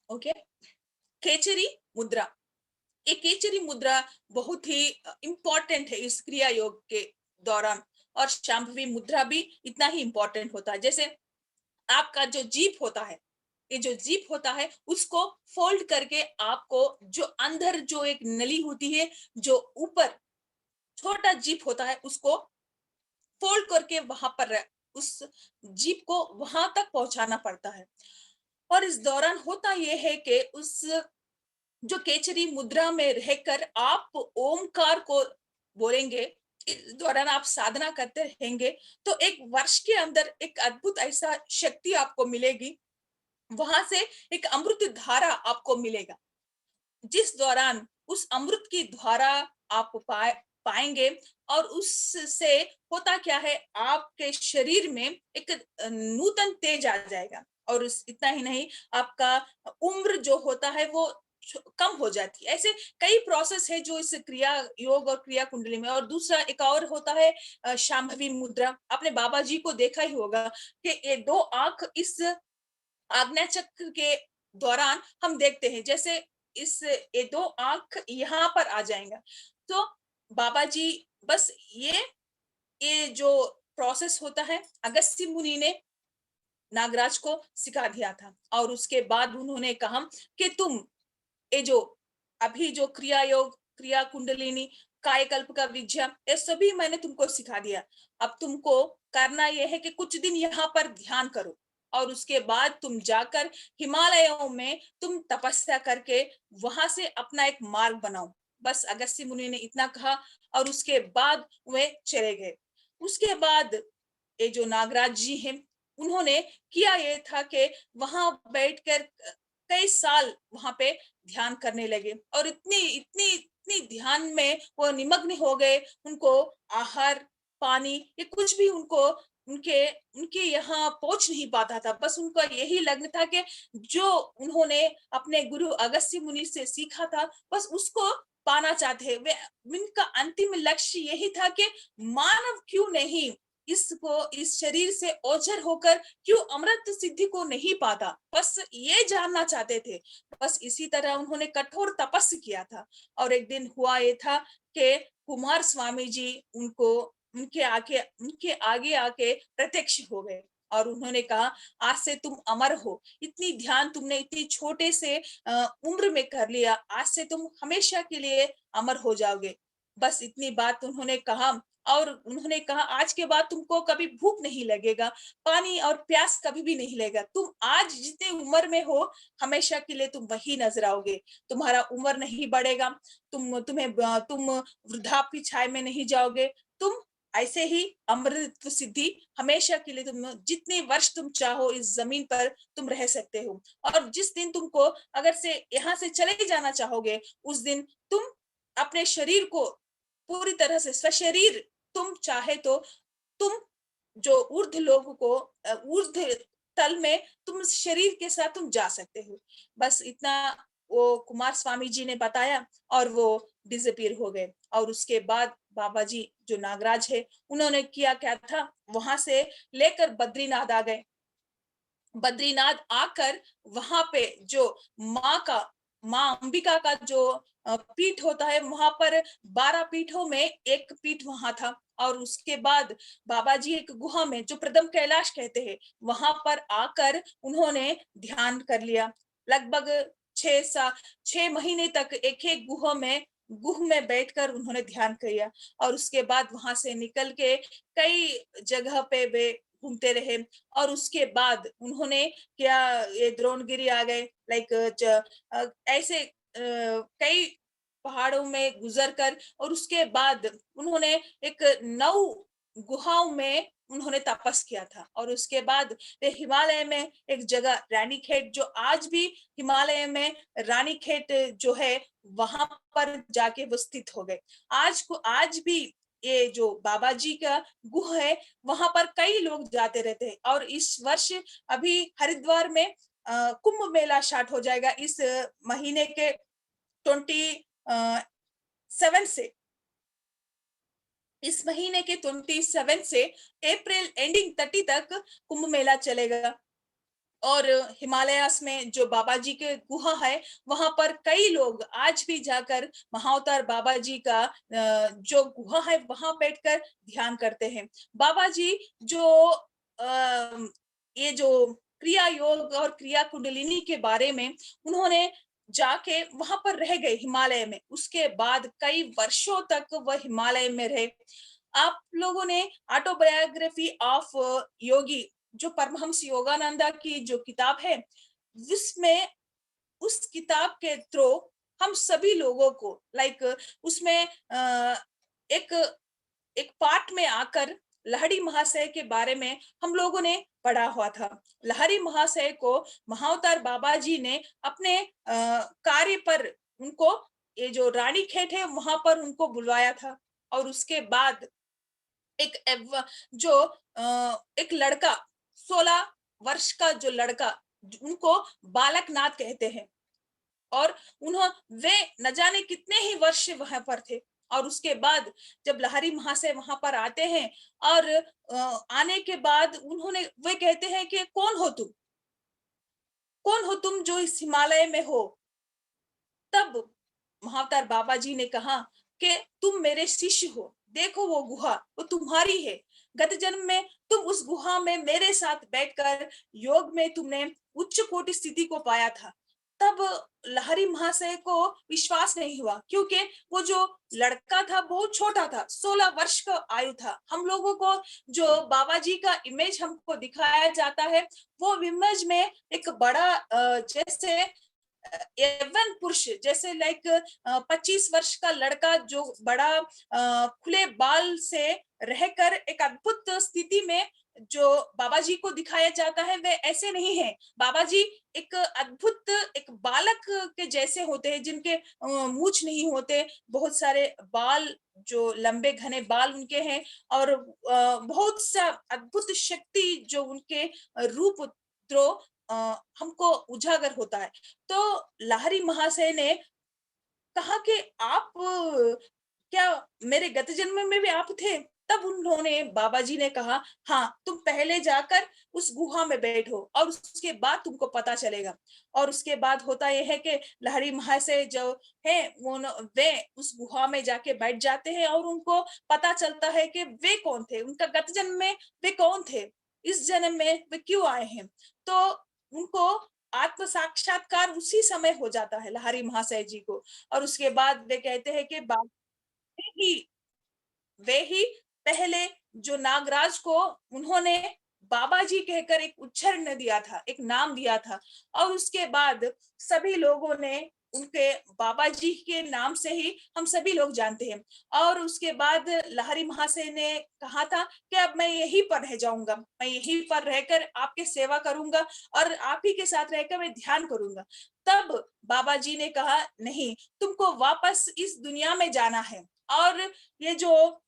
ओके, केचरी मुद्रा, ये केचरी मुद्रा बहुत ही इंपॉर्टेंट है इस क्रिया योग के दौरान। और शांभवी मुद्रा भी इतना ही इंपॉर्टेंट होता है। जैसे आपका जो जीभ होता है, ये जो जीभ होता है उसको फोल्ड करके आपको जो अंदर जो एक नली होती है, जो ऊपर छोटा जीभ होता है, उसको फोल्ड करके वहां पर उस जीभ को वहां तक पहुंचाना पड़ता है। और इस दौरान होता यह है कि उस जो केचरी मुद्रा में रहकर आप ओमकार को बोलेंगे, इस दौरान आप साधना करते रहेंगे, तो 1 वर्ष के अंदर एक अद्भुत ऐसा शक्ति आपको मिलेगी। वहां से एक अमृत धारा आपको मिलेगा, जिस दौरान उस अमृत की धारा आप पाएंगे। और उससे होता क्या है, आपके शरीर में एक नूतन तेज आ जाएगा। और इतना ही नहीं, आपका उम्र जो होता है वो कम हो जाती है। ऐसे कई प्रोसेस है जो इस क्रिया योग और क्रिया कुंडली में। और दूसरा एक और होता है शांभवी मुद्रा। आपने बाबा जी को देखा ही होगा कि ये 2 आंख इस आज्ञा चक्र के दौरान हम देखते हैं, जैसे ये 2 आंख यहाँ पर आ जाएगा। तो बाबा जी बस ये जो प्रोसेस होता है, अगस्त्य मुनि ने नागराज को सिखा दिया था। और उसके बाद उन्होंने कहा कि तुम ये जो अभी जो क्रिया योग, क्रिया कुंडलिनी, कायकल्प का विद्या, ये सभी मैंने तुमको सिखा दिया। अब तुमको करना यह है कि कुछ दिन यहाँ पर ध्यान करो, और उसके बाद तुम जाकर हिमालयों में तुम तपस्या करके वहां से अपना एक मार्ग बनाओ। बस अगस्त्य मुनि ने इतना कहा, और उसके बाद वे चले गए। उसके बाद ये जो नागराज जी हैं, उन्होंने किया ये था कि वहां बैठकर कई साल वहां पे ध्यान करने लगे। और इतनी इतनी इतनी ध्यान में वो निमग्न हो गए, उनको आहार पानी ये कुछ भी उनको उनके उनके यहाँ पहुंच नहीं पाता था। बस उनका यही लग्न था कि जो उन्होंने अपने गुरु अगस्त्य मुनि से सीखा था, बस उसको पाना चाहते वे। उनका अंतिम लक्ष्य यही था कि मानव क्यों नहीं इस शरीर से ओझर होकर क्यों अमृत सिद्धि को नहीं पाता, बस ये जानना चाहते थे। बस इसी तरह उन्होंने कठोर तपस्या किया था। और एक दिन हुआ ये था कि कुमार स्वामी जी उनके आगे आके प्रत्यक्ष हो गए। और उन्होंने कहा, आज से तुम अमर हो, इतनी ध्यान तुमने इतनी छोटे से उम्र में कर लिया, आज से तुम हमेशा के लिए अमर हो जाओगे। बस इतनी बात उन्होंने कहा। और उन्होंने कहा, आज के बाद तुमको कभी भूख नहीं लगेगा, पानी और प्यास कभी भी नहीं लगेगा, तुम आज जितने उम्र में हो हमेशा के लिए तुम वही नजर आओगे, तुम्हारा उम्र नहीं बढ़ेगा, तुम वृद्धाप्य छाया में नहीं जाओगे, तुम ऐसे ही अमृत सिद्धि हमेशा के लिए, तुम जितने वर्ष तुम चाहो इस जमीन पर तुम रह सकते हो। और जिस दिन तुमको अगर से यहाँ से चले जाना चाहोगे, उस दिन तुम अपने शरीर को पूरी तरह से स्वशरीर, तुम चाहे तो तुम जो ऊर्ध्व लोग को ऊर्ध्व तल में तुम शरीर के साथ तुम जा सकते हो। बस इतना वो कुमार स्वामी जी ने बताया और वो डिसअपीयर हो गए। और उसके बाद बाबा जी जो नागराज है, उन्होंने किया क्या था, वहां से लेकर बद्रीनाथ आ गए। बद्रीनाथ आकर वहां पे जो माँ अंबिका का जो पीठ होता है, वहां पर 12 पीठों में एक पीठ वहां था। और उसके बाद बाबा जी एक गुहा में, जो प्रथम कैलाश कहते हैं, वहां पर आकर उन्होंने ध्यान कर लिया। लगभग 6 महीने तक एक एक गुह में बैठकर उन्होंने ध्यान किया। और उसके बाद वहां से निकल के कई जगह पे वे घूमते रहे। और उसके बाद उन्होंने क्या, ये द्रोणगिरी आ गए, लाइक ऐसे कई पहाड़ों में गुजर कर, और उसके बाद उन्होंने एक 9 गुहाओं में उन्होंने तपस किया था। और उसके बाद वे हिमालय में एक जगह रानीखेत, जो आज भी हिमालय में रानीखेत जो है, वहां पर जाके वो स्थित हो गए। आज भी ये जो बाबा जी का गुह है, वहां पर कई लोग जाते रहते हैं। और इस वर्ष अभी हरिद्वार में कुंभ मेला स्टार्ट हो जाएगा इस महीने के 27 से। इस महीने के 27 से अप्रैल एंडिंग 30 तक कुंभ मेला चलेगा। और हिमालयास में जो बाबा जी के गुहा है, वहां पर कई लोग आज भी जाकर महाअवतार बाबा जी का जो गुहा है, वहां बैठकर ध्यान करते हैं। बाबा जी जो ये जो क्रिया योग और क्रिया कुंडलिनी के बारे में उन्होंने जाके वहां पर रह गए हिमालय में। उसके बाद कई वर्षों तक वह हिमालय में रहे। आप लोगों ने ऑटोबायोग्राफी ऑफ योगी, जो परमहंस योगानंदा की जो किताब है, जिसमें उस किताब के थ्रू हम सभी लोगों को, लाइक उसमें एक एक पार्ट में आकर लहड़ी महाशय के बारे में हम लोगों ने पढ़ा हुआ था। लहड़ी महाशय को महाअवतार बाबा जी ने अपने कार्य पर, उनको ये जो रानीखेत है वहां पर उनको बुलवाया था। और उसके बाद जो एक लड़का, 16 वर्ष का जो लड़का, उनको बालकनाथ कहते हैं। और वे न जाने कितने ही वर्ष वहां पर थे। और उसके बाद जब लहरी महाशय वहां पर आते हैं, और आने के बाद वे कहते हैं कि कौन हो तुम जो इस हिमालय में हो। तब महाअवतार बाबा जी ने कहा कि तुम मेरे शिष्य हो, देखो वो गुहा वो तुम्हारी है। गत जन्म में तुम उस गुहा में मेरे साथ बैठकर योग में तुमने उच्च कोटि स्थिति को पाया था। तब लहरी महाशय को विश्वास नहीं हुआ, क्योंकि वो जो लड़का था बहुत छोटा था, 16 वर्ष का आयु था। हम लोगों को जो बाबा जी का इमेज हमको दिखाया जाता है, वो इमेज में एक बड़ा जैसे यवन पुरुष, जैसे लाइक 25 वर्ष का लड़का जो बड़ा खुले बाल से रहकर एक अद्भुत स्थिति में जो बाबा जी को दिखाया जाता है, वे ऐसे नहीं है। बाबा जी एक अद्भुत एक बालक के जैसे होते हैं, जिनके मूछ नहीं होते, बहुत सारे बाल, जो लंबे घने बाल उनके हैं। और बहुत सा अद्भुत शक्ति जो उनके रूप द्रो हमको उजागर होता है। तो लाहिरी महाशय ने कहा कि आप क्या मेरे गत जन्म में भी आप थे? तब उन्होंने, बाबा जी ने कहा, हाँ, तुम पहले जाकर उस गुहा में बैठो और उसके बाद तुमको पता चलेगा। और उसके बाद होता यह है कि लाहिरी महाशय जो है, वे उस गुहा में जाके बैठ जाते हैं और उनको पता चलता है कि वे कौन थे, उनका गत जन्म में वे कौन थे, इस जन्म में वे क्यों आए हैं। तो उनको आत्म साक्षात्कार उसी समय हो जाता है लाहिरी महाशय जी को। और उसके बाद वे कहते हैं कि ही वे ही पहले जो नागराज को उन्होंने बाबा जी कहकर एक उच्चारण दिया था, एक नाम दिया था। और उसके बाद सभी लोगों ने उनके बाबा जी के नाम से ही हम सभी लोग जानते हैं। और उसके बाद लाहिरी महाशय ने कहा था कि अब मैं यहीं पर रह जाऊंगा, मैं यहीं पर रहकर आपकी सेवा करूंगा और आप ही के साथ रहकर मैं ध्यान करूंगा। तब बाबा जी ने कहा नहीं, तुमको वापस इस दुनिया में जाना है और ये जो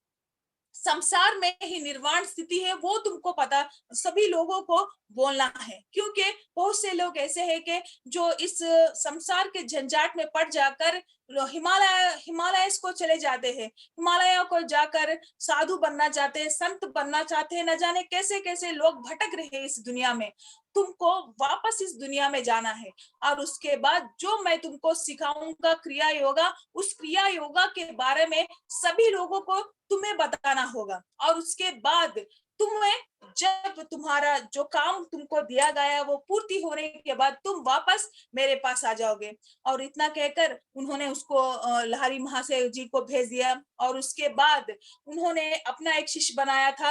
संसार में ही निर्वाण स्थिति है वो तुमको पता, सभी लोगों को बोलना है। क्योंकि बहुत से लोग ऐसे हैं कि जो इस संसार के झंझाट में पड़ जाकर हिमालय को चले जाते हैं, हिमालय को जाकर साधु बनना चाहते हैं, संत बनना चाहते हैं, न जाने कैसे कैसे लोग भटक रहे हैं इस दुनिया में। तुमको वापस इस दुनिया में जाना है और उसके बाद जो मैं तुमको सिखाऊंगा क्रिया योगा, उस क्रिया योगा के बारे में सभी लोगों को तुम्हें बताना होगा। और उसके बाद तुम्हें, जब तुम्हारा जो काम तुमको दिया गया वो पूर्ति होने के बाद तुम वापस मेरे पास आ जाओगे। और इतना कहकर उन्होंने उसको लहरी महाशय जी को भेज दिया और उसके बाद उन्होंने अपना एक शिष्य बनाया था।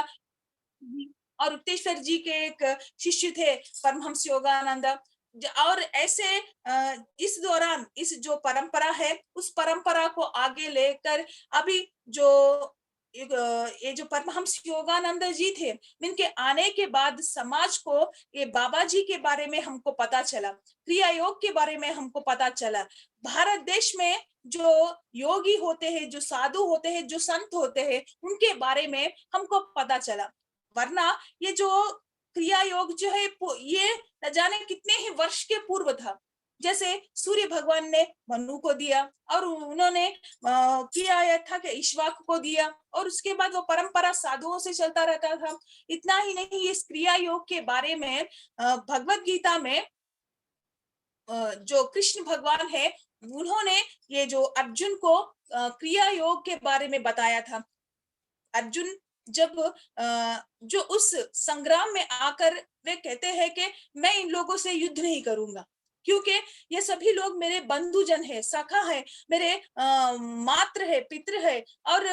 और युक्तेश्वर जी के एक शिष्य थे परमहंस योगानंद। और ऐसे इस दौरान इस जो परंपरा है उस परंपरा को आगे लेकर अभी जो ये जो परमहंस योगानंद जी थे, इनके आने के बाद समाज को ये बाबा जी के बारे में हमको पता चला, क्रिया योग के बारे में हमको पता चला। भारत देश में जो योगी होते हैं, जो साधु होते हैं, जो संत होते हैं, उनके बारे में हमको पता चला। वरना ये जो क्रिया योग जो है ये न जाने कितने ही वर्ष के पूर्व था। जैसे सूर्य भगवान ने मनु को दिया और उन्होंने किया यह था कि ईश्वाक को दिया और उसके बाद वो परंपरा साधुओं से चलता रहता था। इतना ही नहीं, इस क्रिया योग के बारे में भगवत गीता में जो कृष्ण भगवान है उन्होंने ये जो अर्जुन को क्रिया योग के बारे में बताया था। अर्जुन जब जो उस संग्राम में आकर वे कहते हैं कि मैं इन लोगों से युद्ध नहीं करूंगा, क्योंकि ये सभी लोग मेरे बंधुजन है, सखा है, मेरे मात्र है, पितृ है और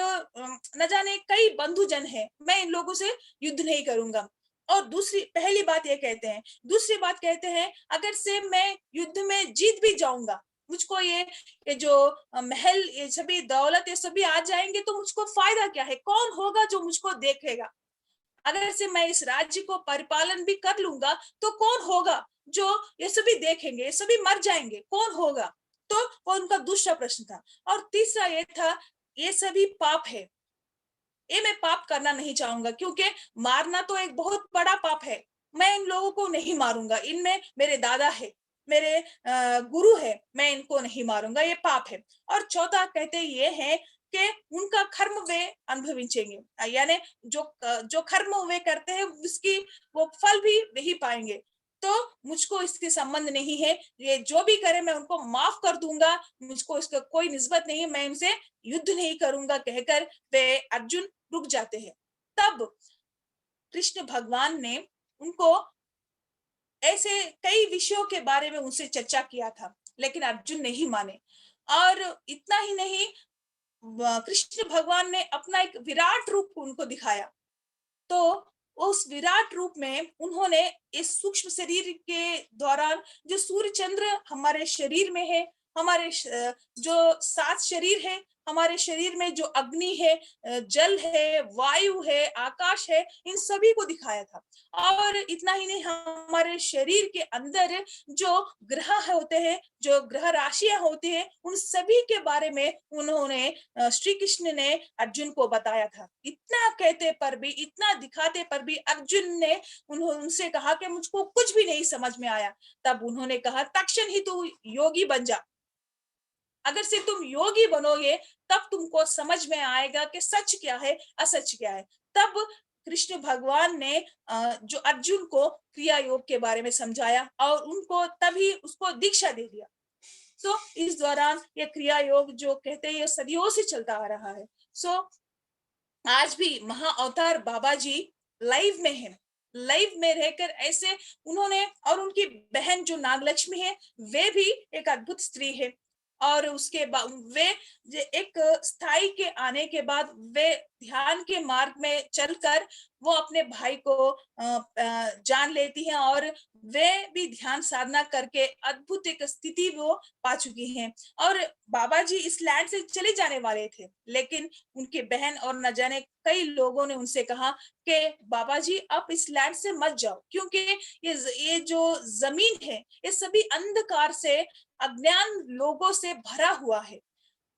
न जाने कई बंधुजन है, मैं इन लोगों से युद्ध नहीं करूंगा। और दूसरी पहली बात ये कहते हैं, दूसरी बात कहते हैं अगर से मैं युद्ध में जीत भी जाऊंगा, मुझको ये जो महल, ये सभी दौलत, ये सभी आ जाएंगे तो मुझको फायदा क्या है, कौन होगा जो मुझको देखेगा। अगर से मैं इस राज्य को परिपालन भी कर लूंगा तो कौन होगा जो ये सभी देखेंगे, ये सभी मर जाएंगे, कौन होगा। तो वो उनका दूसरा प्रश्न था। और तीसरा ये था, ये सभी पाप है, ये मैं पाप करना नहीं चाहूंगा, क्योंकि मारना तो एक बहुत बड़ा पाप है, मैं इन लोगों को नहीं मारूंगा, इनमें मेरे दादा है, मेरे गुरु है, मैं इनको नहीं मारूंगा, ये पाप है। और चौथा कहते ये है कि उनका कर्म वे अनुभविंचेंगे, यानी जो कर्म वे करते हैं उसकी वो फल भी वही पाएंगे। तो मुझको इसके संबंध नहीं है, ये जो भी करे मैं उनको माफ कर दूंगा, मुझको इसका कोई निस्बत नहीं, मैं इनसे युद्ध नहीं करूंगा कहकर वे अर्जुन रुक जाते हैं। तब कृष्ण भगवान ने उनको ऐसे कई विषयों के बारे में उनसे चर्चा किया था, लेकिन अर्जुन नहीं माने। और इतना ही नहीं, कृष्ण भगवान ने अपना एक विराट रूप उनको दिखाया। तो उस विराट रूप में उन्होंने इस सूक्ष्म शरीर के दौरान जो सूर्य चंद्र हमारे शरीर में है, हमारे जो 7 शरीर है, हमारे शरीर में जो अग्नि है, जल है, वायु है, आकाश है, इन सभी को दिखाया था। और इतना ही नहीं, हमारे शरीर के अंदर जो ग्रह होते हैं, जो ग्रह राशियां होती हैं, उन सभी के बारे में उन्होंने श्री कृष्ण ने अर्जुन को बताया था। इतना कहते पर भी, इतना दिखाते पर भी अर्जुन ने उनसे कहा कि मुझको कुछ भी नहीं समझ में आया। तब उन्होंने कहा तक्षण ही तू योगी बन जा, अगर से तुम योगी बनोगे तब तुमको समझ में आएगा कि सच क्या है, असच क्या है। तब कृष्ण भगवान ने जो अर्जुन को क्रिया योग के बारे में समझाया और उनको तभी उसको दीक्षा दे दिया। सो इस दौरान ये क्रिया योग जो कहते हैं ये सदियों से चलता आ रहा है। सो आज भी महा अवतार बाबा जी लाइव में है, लाइव में रहकर ऐसे उन्होंने, और उनकी बहन जो नागलक्ष्मी है वे भी एक अद्भुत स्त्री है। और उसके बाद वे एक स्थाई के आने के बाद वे ध्यान के मार्ग में चलकर वो अपने भाई को जान लेती हैं और वे भी ध्यान साधना करके अद्भुत एक स्थिति वो पा चुकी हैं। और बाबा जी इस लैंड से चले जाने वाले थे, लेकिन उनके बहन और न जाने कई लोगों ने उनसे कहा कि बाबा जी आप इस लैंड से मत जाओ, क्योंकि ये जो जमीन है ये सभी अंधकार से, अज्ञान लोगों से भरा हुआ है।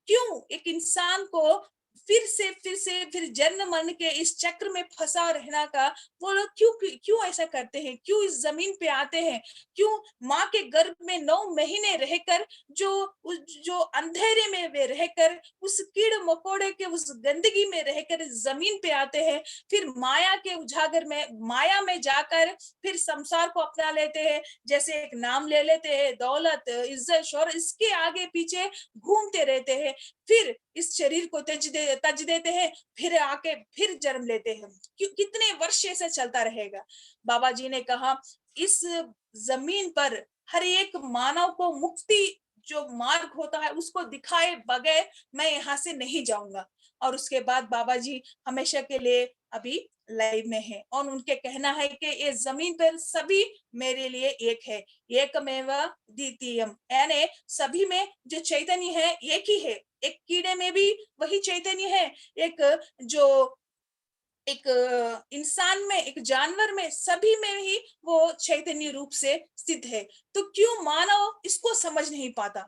क्यों एक इंसान को फिर जन्म मरण के इस चक्र में फंसा रहना का, वो लोग क्यों क्यों ऐसा करते हैं? क्यों इस जमीन पे आते हैं? क्यों माँ के गर्भ में 9 महीने रहकर जो अंधेरे में वे रहकर, उस कीड़ मकोड़े के उस गंदगी में रहकर इस जमीन पे आते हैं, फिर माया के उजागर में, माया में जाकर फिर संसार को अपना लेते हैं, जैसे एक नाम ले लेते हैं, दौलत, इज्जत, शोहरत, इसके आगे पीछे घूमते रहते हैं, फिर इस शरीर को तज देते हैं, फिर आके फिर जन्म लेते हैं। कितने वर्ष ऐसा चलता रहेगा? बाबा जी ने कहा इस जमीन पर हर एक मानव को मुक्ति जो मार्ग होता है उसको दिखाए बगैर मैं यहाँ से नहीं जाऊंगा। और उसके बाद बाबा जी हमेशा के लिए अभी लाइव में है, और उनके कहना है कि ये जमीन पर सभी मेरे लिए एक है, एकमेव द्वितीयम, यानी सभी में जो चैतन्य है एक ही है। एक कीड़े में भी वही चैतन्य है, एक जो एक इंसान में, एक जानवर में, सभी में ही वो चैतन्य रूप से स्थित है। तो क्यों मानव इसको समझ नहीं पाता?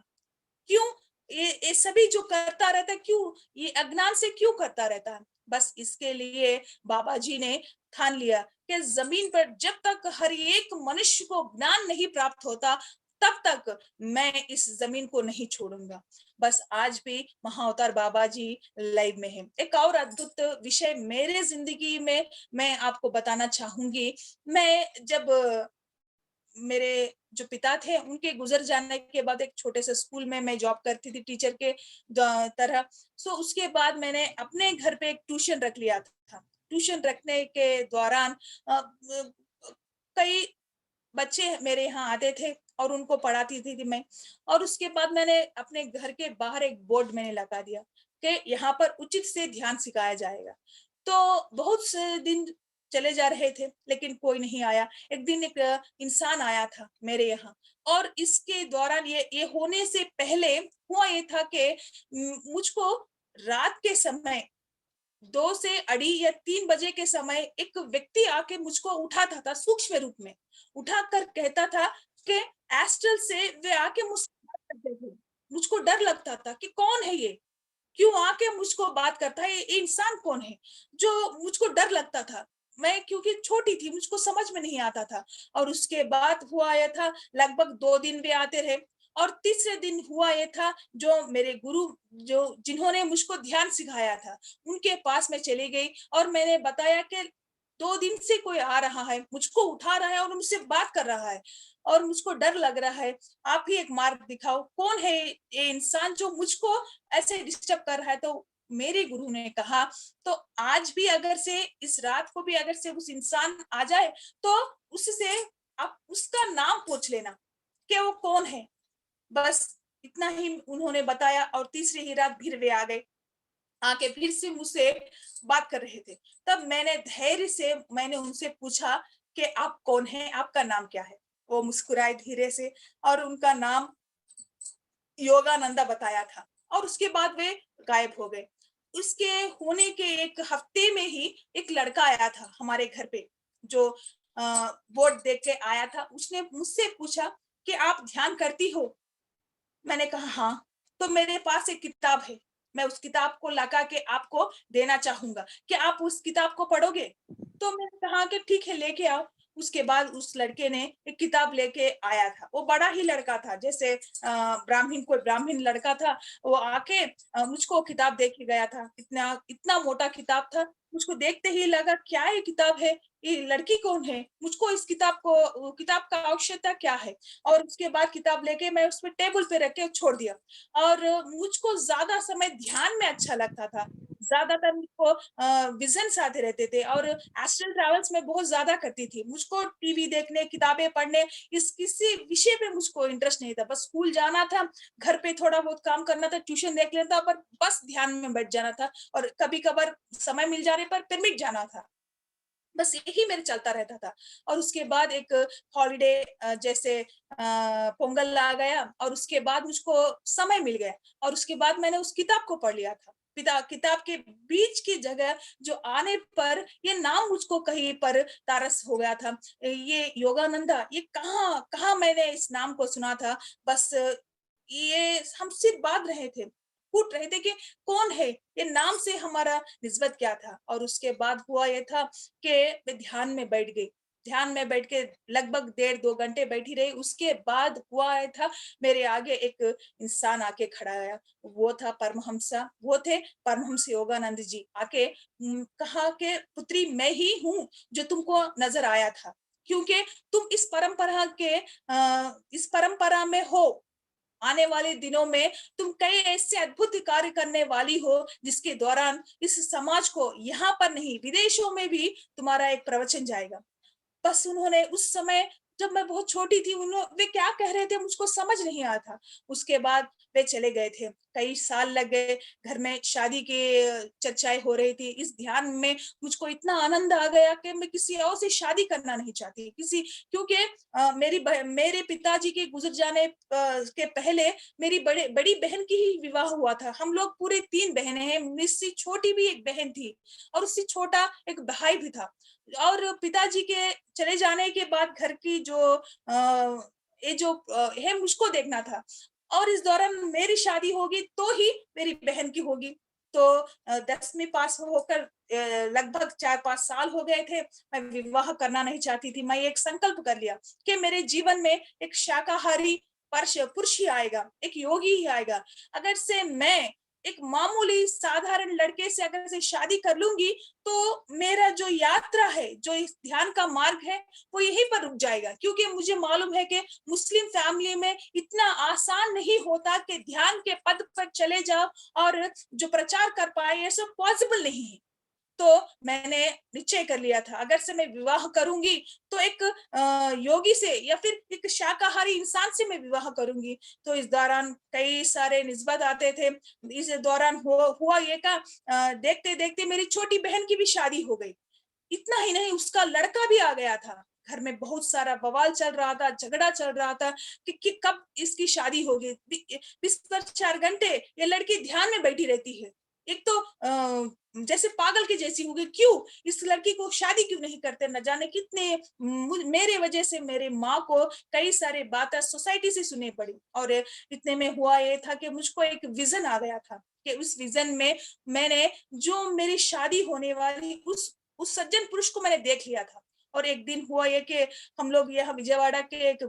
क्यों ये सभी जो करता रहता है, क्यों ये अज्ञान से क्यों करता रहता है? बस इसके लिए बाबा जी ने ठान लिया कि जमीन पर जब तक हर एक मनुष्य को ज्ञान नहीं प्राप्त होता, तब तक मैं इस जमीन को नहीं छोड़ूंगा। बस आज भी महाअवतार बाबा जी लाइव में है। एक और अद्भुत विषय मेरे जिंदगी में मैं आपको बताना चाहूंगी। मैं जब मेरे जो पिता थे उनके गुजर जाने के बाद एक छोटे से स्कूल में मैं जॉब करती थी टीचर के तरह। सो उसके बाद मैंने अपने घर पे एक ट्यूशन रख लिया था। ट्यूशन रखने के दौरान कई बच्चे मेरे यहाँ आते थे और उनको पढ़ाती थी मैं। और उसके बाद मैंने अपने घर के बाहर एक बोर्ड मैंने लगा दिया कि यहाँ पर उचित से ध्यान सिखाया जाएगा। तो बहुत से दिन चले जा रहे थे लेकिन कोई नहीं आया। एक दिन एक इंसान आया था मेरे यहाँ, और इसके दौरान ये होने से पहले हुआ ये था कि मुझको रात के समय 2 से अड़ी या 3 बजे के समय एक व्यक्ति आके मुझको उठाता था सूक्ष्म रूप में। उठाकर कहता था कि एस्ट्रल से वे आके मुझसे बात करते थे। मुझको डर लगता था कि कौन है ये? क्यों आके मुझको बात करता है? ये इंसान कौन है? जो मुझको डर लगता था। मैं क्योंकि छोटी थी, मुझको समझ में नहीं आता था। और उसके बाद हुआ ये था, लगभग 2 दिन वे आते रहे, और तीसरे दिन हुआ ये था, जो मेरे गुरु जो जिन्होंने मुझको ध्यान सिखाया था, उनके पास मैं चली गई और मैंने बताया कि 2 दिन से कोई आ रहा है, मुझको उठा रहा है और मुझसे बात कर रहा है, और मुझको डर लग रहा है। आप ही एक मार्ग दिखाओ, कौन है ये इंसान जो मुझको ऐसे डिस्टर्ब कर रहा है? तो मेरे गुरु ने कहा, तो आज भी अगर से इस रात को भी अगर से उस इंसान आ जाए, तो उससे आप उसका नाम पूछ लेना कि वो कौन है। बस इतना ही उन्होंने बताया, और तीसरी ही रात फिर वे आ गए। आके फिर से मुझसे बात कर रहे थे। तब मैंने धैर्य से मैंने उनसे पूछा कि आप कौन हैं? आपका नाम क्या है? वो मुस्कुराए धीरे से, और उनका नाम योगानंदा बताया था, और उसके बाद वे गायब हो गए। उसके होने के 1 हफ्ते में ही एक लड़का आया था हमारे घर पे, जो बोर्ड देख के आया था। उसने मुझसे पूछा कि आप ध्यान करती हो? मैंने कहा हाँ। तो मेरे पास एक किताब है, मैं उस किताब को लगा के आपको देना चाहूँगा, क्या आप उस किताब को पढ़ोगे? तो मैंने कहा कि ठीक है, लेके आओ। उसके बाद उस लड़के ने एक किताब लेके आया था। वो बड़ा ही लड़का था, जैसे कोई ब्राह्मण लड़का था। वो आके मुझको किताब दे के गया था। इतना इतना मोटा किताब था। मुझको देखते ही लगा क्या ये किताब है? ये लड़की कौन है? मुझको इस किताब का आवश्यकता क्या है? और उसके बाद किताब लेके मैं उसमें टेबल पे रख के छोड़ दिया। और मुझको ज़्यादा समय ध्यान में अच्छा लगता था। ज़्यादातर मुझको विज़न्स आते रहते थे, और एस्ट्रल ट्रैवल्स मैं बहुत ज़्यादा करती थी। मुझको टीवी देखने, किताबें पढ़ने, इस किसी विषय पे मुझको इंटरेस्ट नहीं था। बस स्कूल जाना था, घर पे थोड़ा बहुत काम करना था, ट्यूशन देख लेना था, पर बस ध्यान में बैठ जाना था, और कभी-कभार समय मिल जाने पर फिर मिट जाना था। बस यही मेरे चलता रहता था। और उसके बाद एक हॉलिडे, जैसे पोंगल आ गया, और उसके बाद मुझको समय मिल गया, और उसके बाद मैंने उस किताब को पढ़ लिया था। पिता किताब के बीच की जगह जो आने पर ये नाम मुझको कहीं पर तारस हो गया था। ये योगानंदा, ये कहाँ कहाँ मैंने इस नाम को सुना था। बस ये हम सिर बाँध रहे थे, पूछ रहे थे कि कौन है? ये नाम से हमारा निस्बत क्या था? और उसके बाद हुआ ये था कि मैं ध्यान में बैठ गई। ध्यान में बैठ के लगभग डेढ़ 2 घंटे बैठी रही। उसके बाद हुआ ये था, मेरे आगे एक इंसान आके खड़ा आया। वो था परमहंसा, वो थे परमहंस योगानंद जी। आके कहा कि पुत्री मैं ही हूँ जो तुमको नज़र आया था। क्योंकि तुम इस परंपरा में हो। आने वाले दिनों में तुम कई ऐसे अद्भुत कार्य करने वाली हो, जिसके दौरान इस समाज को यहाँ पर नहीं, विदेशों में भी तुम्हारा एक प्रवचन जाएगा। बस उन्होंने उस समय, जब मैं बहुत छोटी थी, वे क्या कह रहे थे मुझको समझ नहीं आया था। उसके बाद वे चले गए थे। कई साल लग गए, घर में शादी की चर्चाएँ हो रही थी। इस ध्यान में मुझको इतना आनंद आ गया कि मैं किसी और से शादी करना नहीं चाहती। क्योंकि मेरे पिताजी के गुज़र जाने के पहले मेरी बड़ी बहन की ही विवाह हुआ था। हम लोग पूरे 3 बहनें हैं, मुझसे छोटी भी एक बहन थी और उससे छोटा एक भाई भी था। और पिताजी के चले जाने के बाद घर की ये जो है मुझको देखना था। और इस दौरान मेरी शादी होगी तो ही मेरी बहन की होगी। तो 10वीं पास होकर लगभग 4-5 साल हो गए थे। मैं विवाह करना नहीं चाहती थी। मैं एक संकल्प कर लिया कि मेरे जीवन में एक शाकाहारी पुरुष ही आएगा, एक योगी ही आएगा। अगर से मैं एक मामूली साधारण लड़के से अगर से शादी कर लूँगी, तो मेरा जो यात्रा है, जो इस ध्यान का मार्ग है, वो यहीं पर रुक जाएगा। क्योंकि मुझे मालूम है कि मुस्लिम फैमिली में इतना आसान नहीं होता कि ध्यान के पद पर चले जाओ और जो प्रचार कर पाए, ये सब पॉसिबल नहीं है। तो मैंने निश्चय कर लिया था, अगर से मैं विवाह करूँगी, तो एक योगी से या फिर एक शाकाहारी इंसान से मैं विवाह करूँगी। तो इस दौरान कई सारे निस्बत आते थे। इस दौरान हुआ ये देखते-देखते मेरी छोटी बहन की भी शादी हो गई। इतना ही नहीं, उसका लड़का भी आ गया था। घर में बहुत सारा बवाल चल रहा था, झगड़ा चल रहा था कि कब इसकी शादी होगी। 20 पर 4 घंटे ये लड़की ध्यान में बैठी रहती है। एक तो जैसे पागल के जैसी हो गई, क्यों? इस लड़की को शादी क्यों नहीं करते? न जाने कितने मेरे वजह से मेरे माँ को कई सारी बातें सोसाइटी से सुननी पड़ी। और इतने में हुआ ये था कि मुझको एक विज़न आ गया था कि उस विज़न में मैंने जो मेरी शादी होने वाली उस सज्जन पुरुष को मैंने देख लिया था। और एक दिन हुआ ये कि हम लोग यहाँ विजयवाड़ा के एक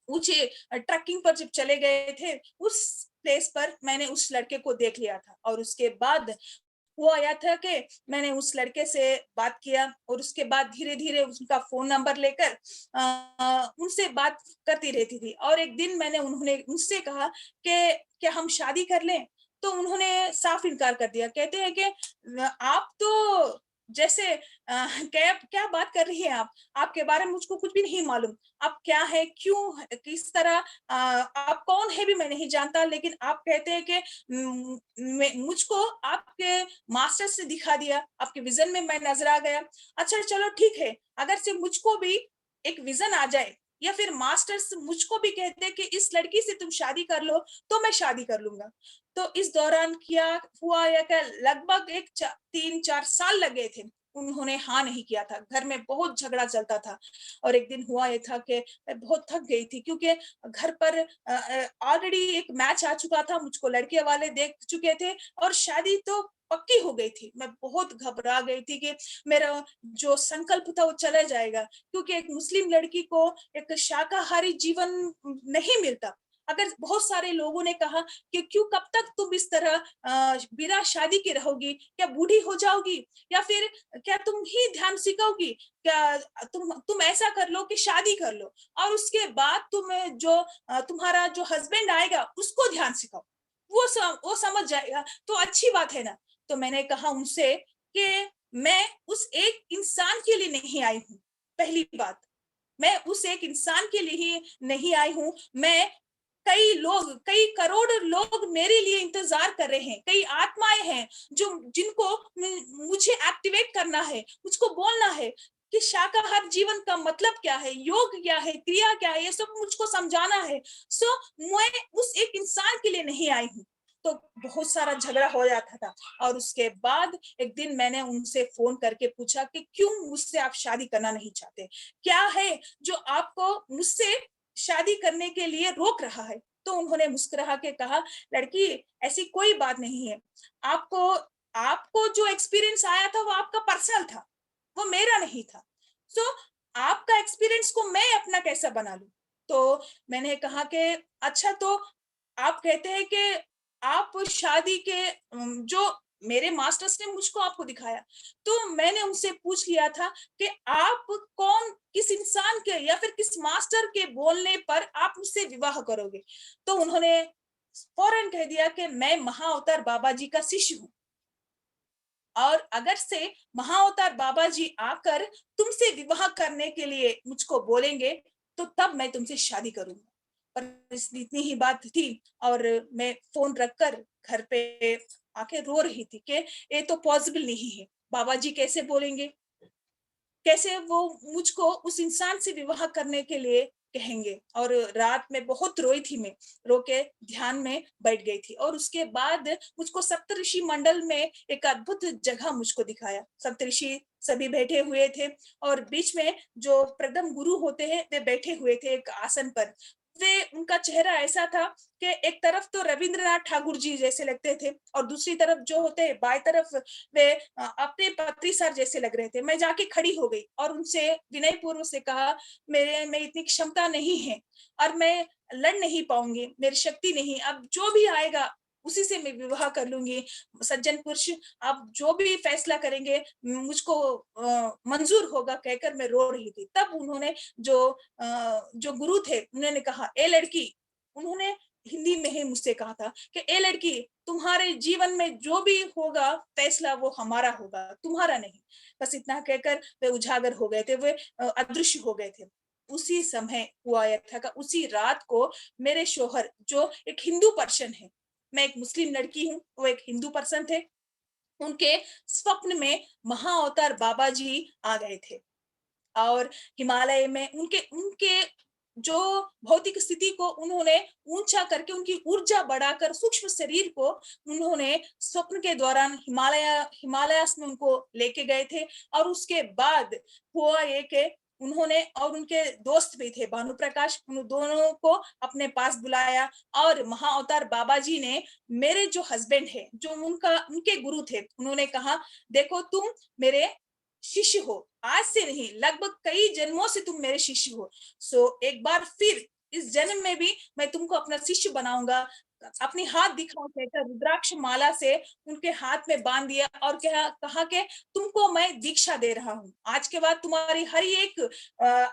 ऊँचे ट्रैकिंग पर जब चले गए थे, उस प्लेस पर मैंने उस लड़के को देख लिया था। और उसके बाद हुआ या था कि मैंने उस लड़के से बात किया और उसके बाद धीरे-धीरे उसका फ़ोन नंबर लेकर उनसे बात करती रहती थी। और एक दिन मैंने उन्होंने मुझसे कहा कि क्या हम शादी कर लें? तो उन्होंने साफ इनकार कर दिया। कहते हैं कि आप तो जैसे क्या क्या बात कर रही हैं आप? आपके बारे में मुझको कुछ भी नहीं मालूम। आप क्या हैं? क्यों किस तरह आप कौन है भी मैं नहीं जानता, लेकिन आप कहते हैं कि मुझको आपके मास्टर्स ने दिखा दिया, आपके विज़न में मैं नज़र आ गया। अच्छा चलो ठीक है, अगर से मुझको भी एक विज़न आ जाए या फिर मास्टर्स मुझको भी कह दे कि इस लड़की से तुम शादी कर लो, तो मैं शादी कर लूँगा। तो इस दौरान क्या हुआ या क्या लगभग 3-4 साल लग गए थे। उन्होंने हाँ नहीं किया था। घर में बहुत झगड़ा चलता था। और एक दिन हुआ ये था कि मैं बहुत थक गई थी, क्योंकि घर पर ऑलरेडी एक मैच आ चुका था, मुझको लड़के वाले देख चुके थे और शादी तो पक्की हो गई थी। मैं बहुत घबरा गई थी कि मेरा जो संकल्प था वो चला जाएगा, क्योंकि एक मुस्लिम लड़की को एक शाकाहारी जीवन नहीं मिलता। अगर बहुत सारे लोगों ने कहा कि क्यों, कब तक तुम इस तरह बिना शादी के रहोगी? क्या बूढ़ी हो जाओगी? या फिर क्या तुम ही ध्यान सिखाओगी? क्या तुम ऐसा कर लो कि शादी कर लो और उसके बाद तुम्हारा जो हस्बैंड आएगा उसको ध्यान सिखाओ। वो समझ जाएगा तो अच्छी बात है ना। तो मैंने कहा उनसे कि मैं उस एक इंसान के लिए नहीं आई हूँ, पहली बात। मैं उस एक इंसान के लिए ही नहीं आई हूँ, मैं कई करोड़ लोग मेरे लिए इंतज़ार कर रहे हैं, कई आत्माएँ हैं जो जिनको मुझे एक्टिवेट करना है, मुझको बोलना है कि शाकाहार जीवन का मतलब क्या है, योग क्या है, क्रिया क्या है, ये सब मुझको समझाना है। सो मैं उस एक इंसान के लिए नहीं आई हूँ। तो बहुत सारा झगड़ा हो जाता था। और उसके बाद एक दिन मैंने उनसे फ़ोन करके पूछा कि क्यों मुझसे आप शादी करना नहीं चाहते? क्या है जो आपको मुझसे शादी करने के लिए रोक रहा है? तो उन्होंने मुस्कुरा के कहा, "लड़की, ऐसी कोई बात नहीं है। आपको आपको जो एक्सपीरियंस आया था वो आपका पर्सनल था, वो मेरा नहीं था। सो आपका एक्सपीरियंस को मैं अपना कैसा बना लूँ?" तो मैंने कहा कि अच्छा, तो आप कहते हैं कि आप शादी के जो मेरे मास्टर्स ने मुझको आपको दिखाया, तो मैंने उनसे पूछ लिया था कि आप कौन किस इंसान के या फिर किस मास्टर के बोलने पर आप मुझसे विवाह करोगे? तो उन्होंने फौरन कह दिया कि मैं महाअवतार बाबा जी का शिष्य हूँ। और अगर से महाअवतार बाबा जी आकर तुमसे विवाह करने के लिए मुझको बोलेंगे, तो तब मैं तुमसे शादी करूँगा। पर इतनी ही बात थी और मैं फ़ोन रखकर घर पे आके रो रही थी कि ये तो पॉसिबल नहीं है। बाबा जी कैसे बोलेंगे? कैसे वो मुझको उस इंसान से विवाह करने के लिए कहेंगे? और रात में बहुत रोई थी मैं, रो के ध्यान में बैठ गई थी। और उसके बाद मुझको सप्तऋषि मंडल में एक अद्भुत जगह मुझको दिखाया। सप्तऋषि सभी बैठे हुए थे और बीच में जो प्रथम गुरु होते हैं, वे बैठे हुए थे एक आसन पर। वे उनका चेहरा ऐसा था कि एक तरफ तो रवींद्रनाथ ठाकुर जी जैसे लगते थे और दूसरी तरफ जो होते हैं, बाएँ तरफ वे अपने पत्री सर जैसे लग रहे थे। मैं जाके खड़ी हो गई और उनसे विनयपूर्वक से कहा, मेरे में इतनी क्षमता नहीं है और मैं लड़ नहीं पाऊँगी, मेरी शक्ति नहीं, अब जो भी आएगा उसी से मैं विवाह कर लूँगी। सज्जन पुरुष, आप जो भी फैसला करेंगे मुझको मंज़ूर होगा, कहकर मैं रो रही थी। तब उन्होंने जो गुरु थे, उन्होंने कहा, "ए लड़की", उन्होंने हिंदी में ही मुझसे कहा था कि "ए लड़की, तुम्हारे जीवन में जो भी होगा फैसला वो हमारा होगा, तुम्हारा नहीं।" बस इतना कहकर वे उजागर हो गए थे, वे अदृश्य हो गए थे। उसी समय हुआ ये था कि उसी रात को मेरे शौहर जो एक हिंदू पर्सन है, मैं एक मुस्लिम लड़की हूँ, वो एक हिंदू पर्सन थे, उनके स्वप्न में महाअवतार बाबा जी आ गए थे। और हिमालय में उनके उनके जो भौतिक स्थिति को उन्होंने ऊंचा करके उनकी ऊर्जा बढ़ाकर सूक्ष्म शरीर को उन्होंने स्वप्न के दौरान हिमालयास में उनको लेके गए थे। और उसके बाद हुआ ये कि उन्होंने और उनके दोस्त भी थे भानु प्रकाश, उन दोनों को अपने पास बुलाया और महाअवतार बाबा जी ने मेरे जो हस्बैंड है, जो उनका उनके गुरु थे, उन्होंने कहा, देखो तुम मेरे शिष्य हो, आज से नहीं, लगभग कई जन्मों से तुम मेरे शिष्य हो। सो एक बार फिर इस जन्म में भी मैं तुमको अपना शिष्य बनाऊँगा। अपनी हाथ दिखाओ, कहकर रुद्राक्ष माला से उनके हाथ में बाँध दिया और कहा कि तुमको मैं दीक्षा दे रहा हूँ। आज के बाद तुम्हारी हर एक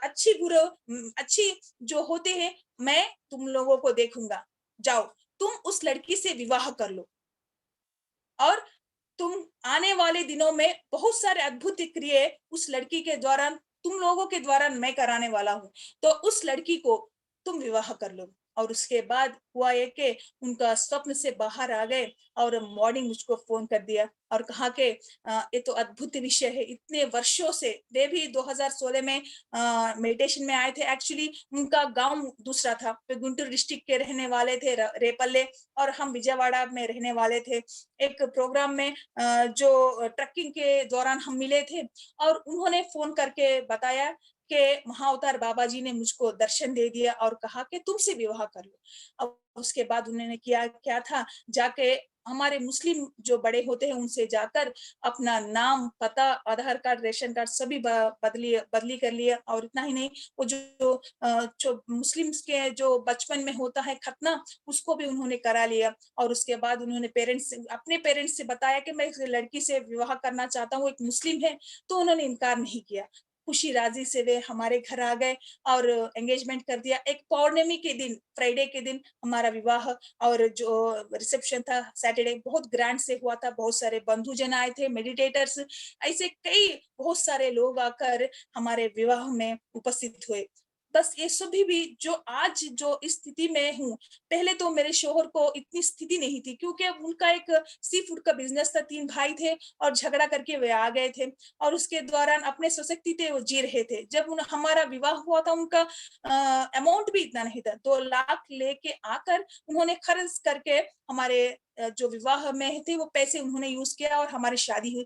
अच्छी जो होते हैं, मैं तुम लोगों को देखूँगा। जाओ, तुम उस लड़की से विवाह कर लो। और तुम आने वाले दिनों में बहुत सारे अद्भुत क्रियाएँ उस लड़की के द्वारा तुम लोगों के द्वारा मैं कराने वाला हूँ। तो उस लड़की को तुम विवाह कर लो। और उसके बाद हुआ ये कि उनका स्वप्न से बाहर आ गए और मॉर्निंग मुझको फ़ोन कर दिया और कहा कि ये तो अद्भुत विषय है। इतने वर्षों से वे भी 2016 में मेडिटेशन में आए थे। एक्चुअली उनका गाँव दूसरा था। वे गुंटूर डिस्ट्रिक्ट के रहने वाले थे, रेपल्ले, और हम विजयवाड़ा में रहने वाले थे। एक प्रोग्राम में जो ट्रैकिंग के दौरान हम मिले थे और उन्होंने फ़ोन करके बताया कि महाअवतार बाबा जी ने मुझको दर्शन दे दिया और कहा कि तुमसे विवाह कर लो। अब उसके बाद उन्होंने किया क्या था, जाके हमारे मुस्लिम जो बड़े होते हैं उनसे जाकर अपना नाम, पता, आधार कार्ड, रेशन कार्ड सभी बदली कर लिया। और इतना ही नहीं, वो जो मुस्लिम्स के जो बचपन में होता है खतना, उसको भी उन्होंने करा लिया। और उसके बाद उन्होंने अपने पेरेंट्स से बताया कि मैं इस लड़की से विवाह करना चाहता हूँ, एक मुस्लिम है, तो उन्होंने इनकार नहीं किया। खुशी राज़ी से वे हमारे घर आ गए और एंगेजमेंट कर दिया। एक पौर्णमी के दिन, फ्राइडे के दिन हमारा विवाह और जो रिसेप्शन था सैटरडे, बहुत ग्रैंड से हुआ था। बहुत सारे बंधुजन आए थे, मेडिटेटर्स, ऐसे कई बहुत सारे लोग आकर हमारे विवाह में उपस्थित हुए। बस ये सभी भी जो आज जो इस स्थिति में हूँ, पहले तो मेरे शौहर को इतनी स्थिति नहीं थी, क्योंकि उनका एक सी फूड का बिजनेस था, 3 भाई थे और झगड़ा करके वे आ गए थे और उसके दौरान अपने स्वशक्ति थे वो जी रहे थे। जब हमारा विवाह हुआ था, उनका अमाउंट भी इतना नहीं था, 2 लाख लेके आकर उन्होंने खर्च करके हमारे जो विवाह में थे वो पैसे उन्होंने यूज किया और हमारी शादी हुई।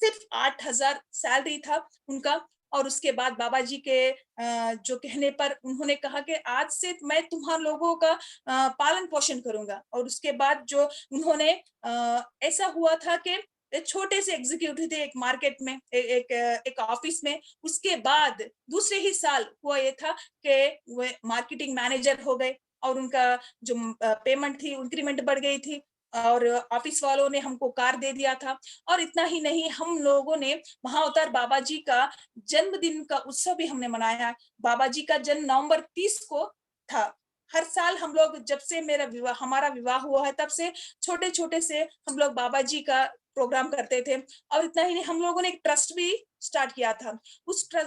सिर्फ 8,000 सैलरी था उनका और उसके बाद बाबा जी के जो कहने पर उन्होंने कहा कि आज से मैं तुम्हारे लोगों का पालन पोषण करूंगा। और उसके बाद जो उन्होंने ऐसा हुआ था कि एक छोटे से एग्जीक्यूटिव थे एक मार्केट में, एक ऑफिस में। उसके बाद दूसरे ही साल हुआ ये था कि वे मार्केटिंग मैनेजर हो गए और उनका जो पेमेंट थी, इंक्रीमेंट बढ़ गई थी और ऑफिस वालों ने हमको कार दे दिया था। और इतना ही नहीं, हम लोगों ने महाअवतार बाबा जी का जन्मदिन का उत्सव भी हमने मनाया। बाबा जी का जन्म नवंबर 30 को था। हर साल हम लोग, जब से हमारा विवाह हुआ है, तब से छोटे-छोटे से हम लोग बाबा जी का प्रोग्राम करते थे। और इतना ही नहीं, हम लोगों ने एक ट्रस्ट भी स्टार्ट किया था।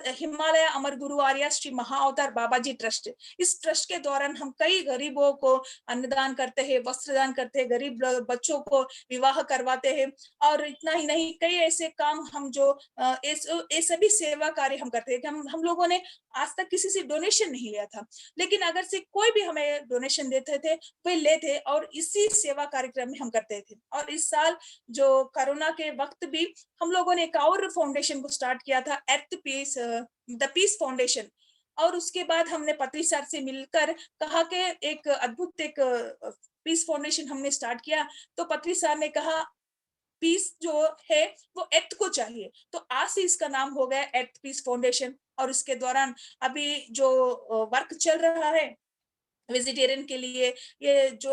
हिमालय अमर गुरु आर्या श्री महाअवतार बाबा जी ट्रस्ट। इस ट्रस्ट के दौरान हम कई गरीबों को अन्नदान करते हैं, वस्त्रदान करते हैं, गरीब बच्चों को विवाह करवाते हैं। और इतना ही नहीं, कई ऐसे काम हम जो ये सभी सेवा कार्य हम करते हैं कि हम लोगों ने आज तक किसी से डोनेशन नहीं लिया था, लेकिन अगर से कोई भी हमें डोनेशन देते थे वे लेते और इसी सेवा कार्यक्रम में हम करते थे। और इस साल जो कोरोना के वक्त भी हम लोगों ने एक और फाउंडेशन को स्टार्ट किया था, अर्थ पीस, द पीस फाउंडेशन। और उसके बाद हमने पत्री सर से मिलकर कहा कि एक अद्भुत एक पीस फाउंडेशन हमने स्टार्ट किया। तो पत्री सर ने कहा पीस जो है वो एर्थ को चाहिए, तो आज से इसका नाम हो गया एर्थ पीस फाउंडेशन। और इसके दौरान अभी जो वर्क चल रहा है वेजिटेरियन के लिए, ये जो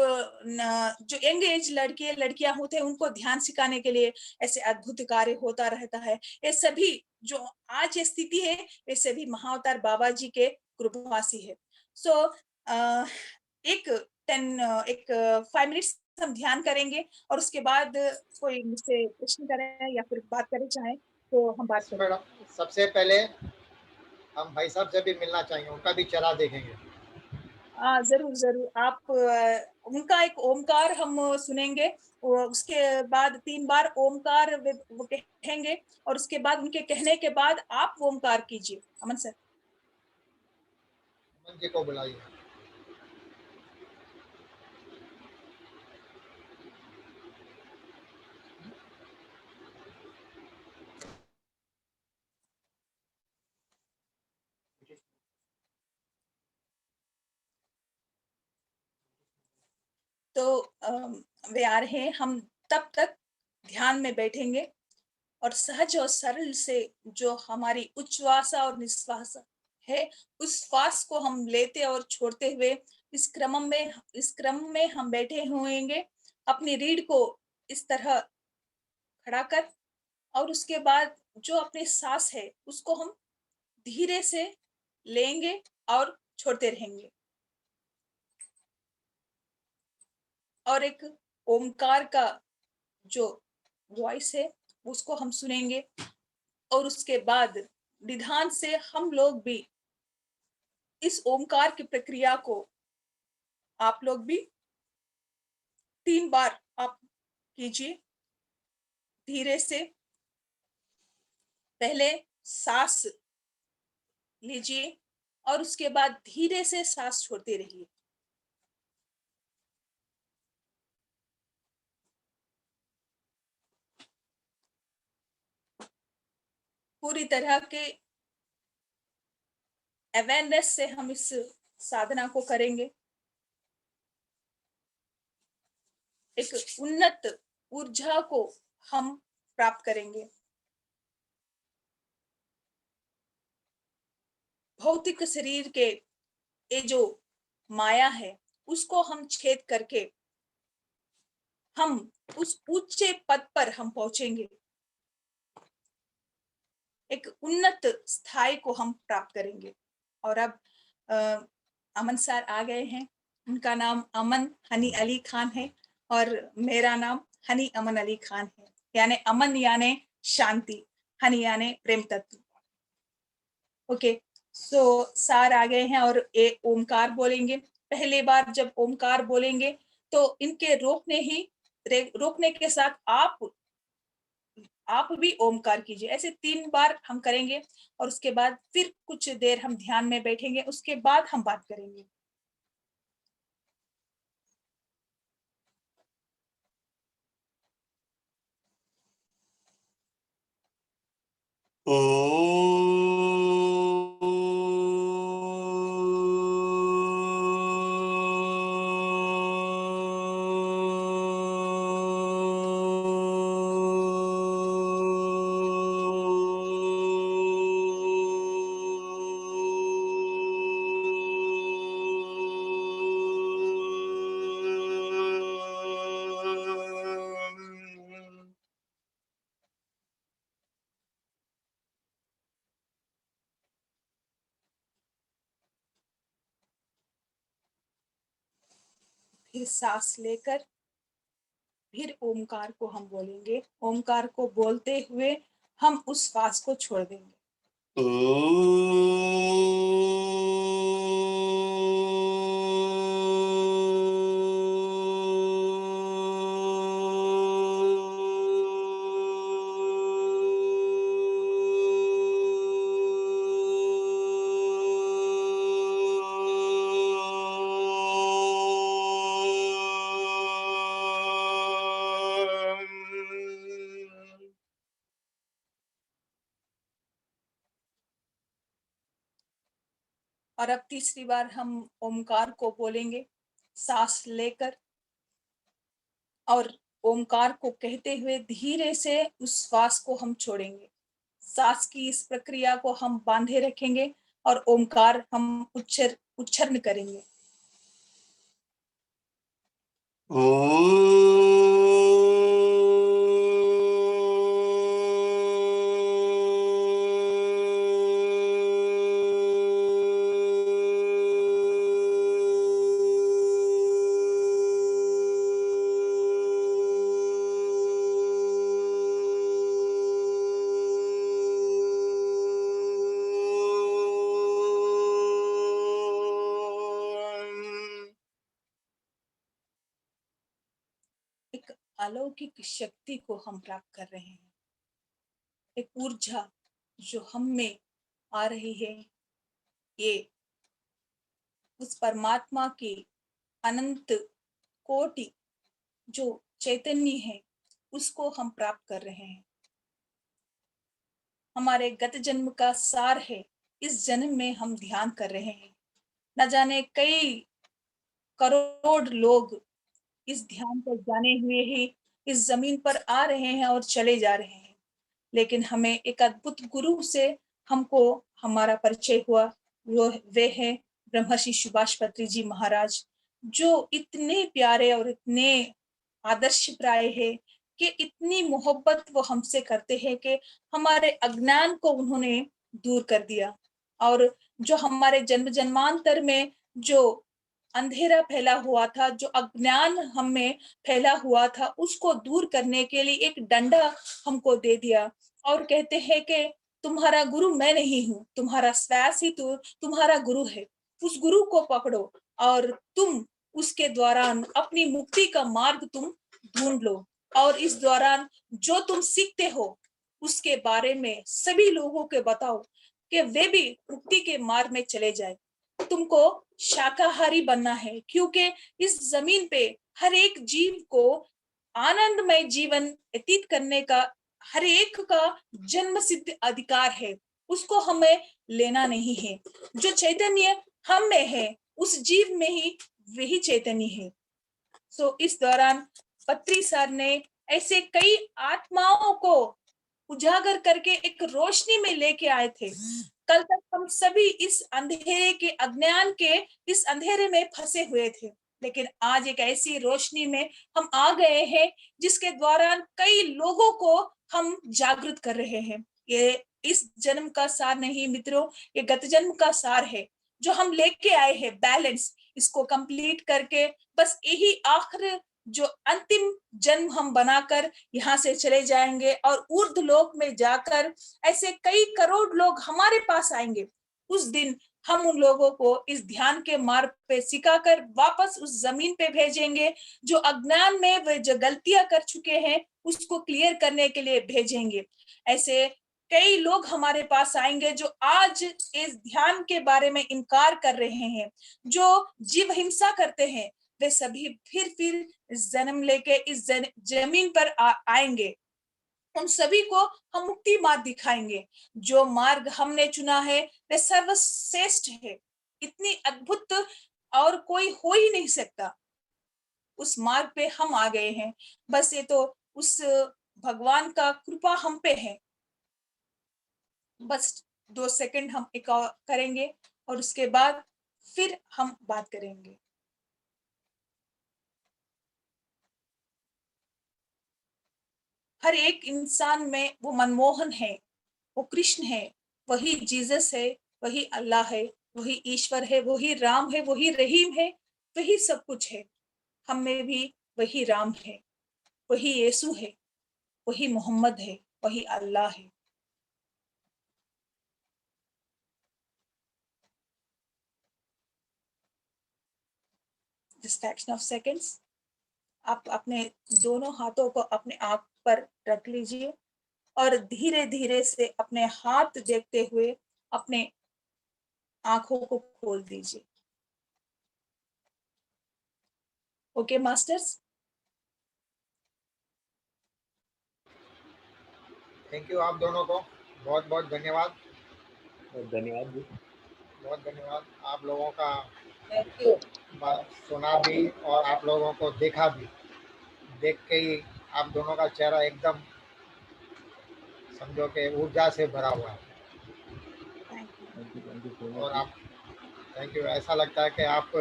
यंग एज लड़के लड़कियां होते हैं उनको ध्यान सिखाने के लिए ऐसे अद्भुत कार्य होता रहता है। ये सभी जो आज ये स्थिति है, ये सभी महाअवतार बाबा जी के कृपासी है। सो एक 5 मिनट्स हम ध्यान करेंगे और उसके बाद कोई मुझसे प्रश्न करे या फिर बात करे चाहे तो हम बात करेंगे। मैडम, सबसे पहले हम भाई साहब से भी मिलना चाहेंगे, उनका भी चेहरा देखेंगे। जरूर जरूर। आप उनका एक ओमकार हम सुनेंगे और उसके बाद 3 बार ओमकार वो कहेंगे और उसके बाद उनके कहने के बाद आप ओमकार कीजिए। अमन सर। अमन जी को बुलाइए। तो वे आ रहे हैं, हम तब तक ध्यान में बैठेंगे और सहज और सरल से जो हमारी उच्छ्वास और निश्वास है, उस श्वास को हम लेते और छोड़ते हुए इस क्रम में हम बैठे होंगे। अपनी रीढ़ को इस तरह खड़ा कर और उसके बाद जो अपनी सांस है उसको हम धीरे से लेंगे और छोड़ते रहेंगे। और एक ओमकार का जो वॉइस है उसको हम सुनेंगे और उसके बाद निधान से हम लोग भी इस ओमकार की प्रक्रिया को आप लोग भी 3 बार आप कीजिए। धीरे से पहले सांस लीजिए और उसके बाद धीरे से सांस छोड़ते रहिए। पूरी तरह के अवेयरनेस से हम इस साधना को करेंगे। एक उन्नत ऊर्जा को हम प्राप्त करेंगे। भौतिक शरीर के ये जो माया है उसको हम छेद करके हम उस ऊंचे पद पर हम पहुंचेंगे। एक उन्नत स्थाई को हम प्राप्त करेंगे। और अब अमन सर आ गए हैं। उनका नाम अमन हनी अली खान है और मेरा नाम हनी अमन अली खान है। यानी अमन यानी शांति, हनी यानी प्रेम तत्व। ओके, सार आ गए हैं और ओमकार बोलेंगे। पहले बार जब ओमकार बोलेंगे तो इनके रोकने के साथ आप भी ओमकार कीजिए। ऐसे 3 बार हम करेंगे और उसके बाद फिर कुछ देर हम ध्यान में बैठेंगे, उसके बाद हम बात करेंगे। फिर सांस लेकर फिर ओमकार को हम बोलेंगे। ओमकार को बोलते हुए हम उस श्वास को छोड़ देंगे। और अब तीसरी बार हम ओमकार को बोलेंगे सांस लेकर, और ओमकार को कहते हुए धीरे से उस श्वास को हम छोड़ेंगे। सांस की इस प्रक्रिया को हम बांधे रखेंगे और ओमकार हम उच्चारण करेंगे। एक अलौकिक शक्ति को हम प्राप्त कर रहे हैं, एक ऊर्जा जो हम में आ रही है। ये उस परमात्मा की अनंत कोटि जो चैतन्य है, उसको हम प्राप्त कर रहे हैं। हमारे गत जन्म का सार है, इस जन्म में हम ध्यान कर रहे हैं। न जाने कई करोड़ लोग इस ध्यान पर जाने हुए ही इस जमीन पर आ रहे हैं और चले जा रहे हैं, लेकिन हमें एक अद्भुत गुरु से हमको हमारा परिचय हुआ। वे हैं ब्रह्मर्षि सुभाष पत्री जी महाराज, जो इतने प्यारे और इतने आदर्श प्राय है कि इतनी मोहब्बत वो हमसे करते हैं कि हमारे अज्ञान को उन्होंने दूर कर दिया, और जो हमारे जन्म जन्मांतर में जो अंधेरा फैला हुआ था, जो अज्ञान हम में फैला हुआ था, उसको दूर करने के लिए एक डंडा हमको दे दिया और कहते हैं कि तुम्हारा गुरु मैं नहीं हूँ, तुम्हारा श्वास ही तो तुम्हारा गुरु है। उस गुरु को पकड़ो और तुम उसके दौरान अपनी मुक्ति का मार्ग तुम ढूंढ लो, और इस दौरान जो तुम सीखते हो उसके बारे में सभी लोगों के बताओ कि वे भी मुक्ति के मार्ग में चले जाए। तुमको शाकाहारी बनना है, क्योंकि इस जमीन पे हर एक जीव को आनंदमय जीवन व्यतीत करने का हर एक का जन्म सिद्ध अधिकार है, उसको हमें लेना नहीं है। जो चैतन्य हम में है, उस जीव में ही वही चैतन्य है। इस दौरान पत्री सर ने ऐसे कई आत्माओं को उजागर करके एक रोशनी में लेके आए थे। कल तक हम सभी इस अंधेरे के अज्ञान के इस अंधेरे में फंसे हुए थे, लेकिन आज एक ऐसी रोशनी में हम आ गए हैं जिसके द्वारा कई लोगों को हम जागृत कर रहे हैं। ये इस जन्म का सार नहीं मित्रों, ये गत जन्म का सार है जो हम लेके आए हैं। बैलेंस इसको कंप्लीट करके बस यही आखिर जो अंतिम जन्म हम बनाकर यहाँ से चले जाएंगे और ऊर्ध्व लोक में जाकर ऐसे कई करोड़ लोग हमारे पास आएंगे। उस दिन हम उन लोगों को इस ध्यान के मार्ग पे सिखाकर वापस उस जमीन पे भेजेंगे, जो अज्ञान में वे जो गलतियां कर चुके हैं उसको क्लियर करने के लिए भेजेंगे। ऐसे कई लोग हमारे पास आएंगे जो आज इस ध्यान के बारे में इनकार कर रहे हैं, जो जीव हिंसा करते हैं, वे सभी फिर जन्म लेके इस जमीन पर आएंगे। उन सभी को हम मुक्ति मार्ग दिखाएंगे। जो मार्ग हमने चुना है वह सर्वश्रेष्ठ है, इतनी अद्भुत और कोई हो ही नहीं सकता। उस मार्ग पे हम आ गए हैं, बस ये तो उस भगवान का कृपा हम पे है। बस 2 सेकंड हम एक और करेंगे और उसके बाद फिर हम बात करेंगे। हर एक इंसान में वो मनमोहन है, वो कृष्ण है, वही जीसस है, वही अल्लाह है, वही ईश्वर है, वही राम है, वही रहीम है, वही सब कुछ है। हम में भी वही राम है, वही यीशु है, वही मोहम्मद है, वही अल्लाह है। Just fraction of seconds, आप अपने दोनों हाथों को अपने आंख पर रख लीजिए और धीरे धीरे से अपने हाथ देखते हुए अपने आंखों को खोल दीजिए। Okay masters? थैंक यू आप दोनों को, बहुत बहुत धन्यवाद। धन्यवाद जी। बहुत धन्यवाद आप लोगों का थैंक यू। सुना भी और आप लोगों को देखा भी। देख के ही आप दोनों का चेहरा एकदम समझो कि ऊर्जा से भरा हुआ है। और आप थैंक यू। ऐसा लगता है कि आप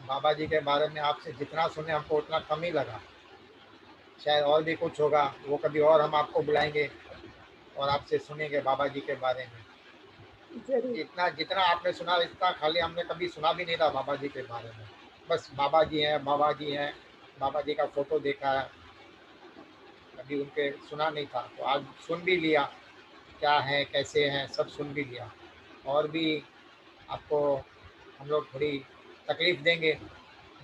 बाबा जी के बारे में आपसे जितना सुने हमको उतना कम ही लगा। शायद और भी कुछ होगा, वो कभी और हम आपको बुलाएंगे और आपसे सुनेंगे बाबा जी के बारे में। जितना जितना आपने सुना इतना खाली हमने कभी सुना भी नहीं था बाबा जी के बारे में। बस बाबा जी हैं, बाबा जी हैं, बाबा जी का फोटो देखा है, कभी उनके सुना नहीं था। तो आज सुन भी लिया, क्या है कैसे हैं सब सुन भी लिया। और भी आपको हम लोग थोड़ी तकलीफ देंगे,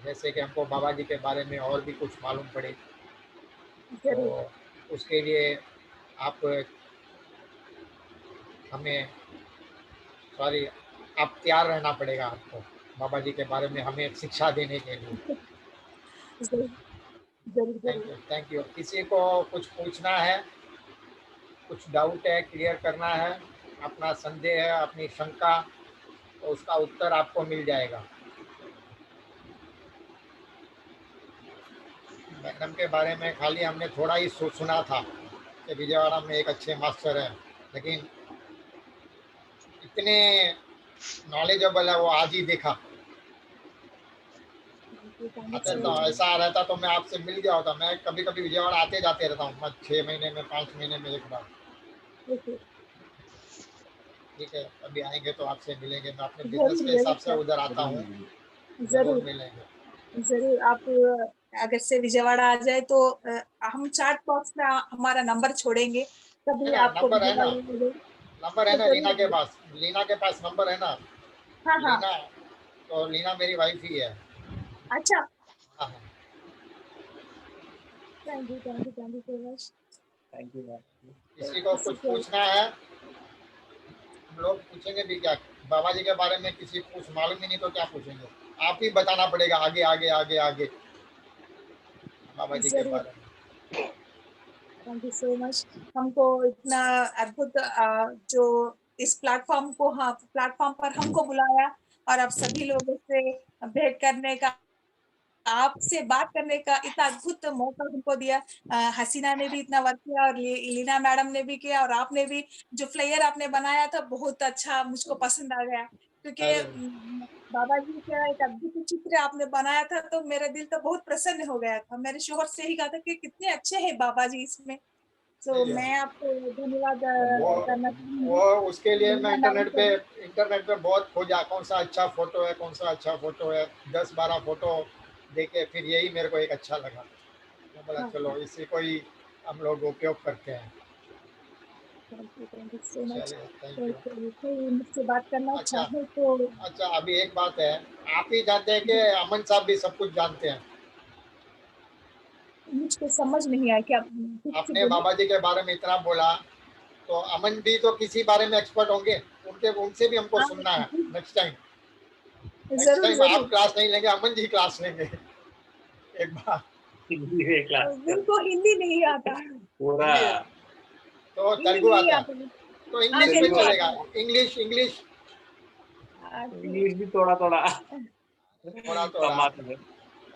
जैसे कि हमको बाबा जी के बारे में और भी कुछ मालूम पड़े। तो उसके लिए आप हमें सॉरी आप तैयार रहना पड़ेगा आपको बाबा जी के बारे में हमें शिक्षा देने के लिए। Thank you. किसी को कुछ पूछना है, कुछ डाउट है, क्लियर करना है, अपना संदेह है, अपनी शंका, तो उसका उत्तर आपको मिल जाएगा। मैडम के बारे में खाली हमने थोड़ा ही सुना था कि विजयवाड़ा में एक अच्छे मास्टर हैं, लेकिन इतने नॉलेजेबल है वो आज ही देखा। तो ऐसा रहता तो मैं आपसे मिल गया होता। मैं कभी कभी विजयवाड़ा आते जाते रहता हूँ, मैं 6 महीने में 5 महीने में एक बार। ठीक है, अभी आएंगे तो आपसे मिलेंगे। मैं अपने बिजनेस के हिसाब से उधर आता हूँ, जरूर मिलेंगे। जरूर। आप अगर से विजयवाड़ा आ जाए तो हम चैट बॉक्स में हमारा नंबर छोड़ेंगे, तभी आपको नंबर है ना, नंबर है ना तो लीना के पास, लीना के पास नंबर है ना। हाँ हाँ। लीना, तो लीना मेरी वाइफ ही है। अच्छा, हाँ। Thank you so much. Thank you ma'am. किसी को कुछ पूछना है, हम लोग पूछेंगे भी क्या बाबा जी के बारे में, किसी को कुछ मालूम ही नहीं तो क्या पूछेंगे। आप ही बताना पड़ेगा आगे आगे आगे आगे बाबा जी के बारे में। Thank you so much. हमको इतना अद्भुत जो इस प्लेटफॉर्म को, हाँ, प्लेटफॉर्म पर हमको बुलाया और आप सभी लोगों से भेंट करने का, आपसे बात करने का इतना अद्भुत मौका हमको दिया। हसीना ने भी इतना वर्क किया और लीना मैडम ने भी किया, और आपने भी जो फ्लेयर आपने बनाया था बहुत अच्छा मुझको पसंद आ गया, क्योंकि बाबा जी का एक अद्भुत चित्र आपने बनाया था, तो मेरा दिल तो बहुत प्रसन्न हो गया था। मेरे शोहर से ही कहा था कि कितने अच्छे हैं बाबा जी इसमें। तो मैं आपको धन्यवाद करना वो चाहूंगी। उसके लिए मैं लीना मैडम को भी। इंटरनेट पे बहुत खोजा कौन सा अच्छा फोटो है, कौन सा अच्छा फोटो है। 10-12 फोटो देखे, फिर यही मेरे को एक अच्छा लगा। मैं बोला हाँ, चलो इसी को ही हम लोग उपयोग करते हैं। Thank you so much. चलिए, थैंक यू। कोई मुझसे बात करना अच्छा चाहे तो अच्छा, अभी एक बात है, आप ही जानते हैं कि अमन साहब भी सब कुछ जानते हैं। मुझको समझ नहीं आया, क्या फिर से आपने बोलिए। बाबा जी के बारे में इतना बोला, तो अमन भी तो किसी बारे में एक्सपर्ट होंगे, उनसे भी हमको हाँ, सुनना है। जी, नेक्स्ट टाइम जरूर आप जरूर। क्लास नहीं लेंगे, अमन जी क्लास लेंगे एक बार। हिंदी में क्लास कर उनको हिंदी नहीं आता, पूरा। हिंदी तो हिंदी तेलुगु नहीं आता है, आता। तो हाँ, इंग्लिश भी तेलुगु तेलुगु चलेगा। आता है। इंग्लिश इंग्लिश इंग्लिश भी थोड़ा थोड़ा थोड़ा थोड़ा। कम आता है।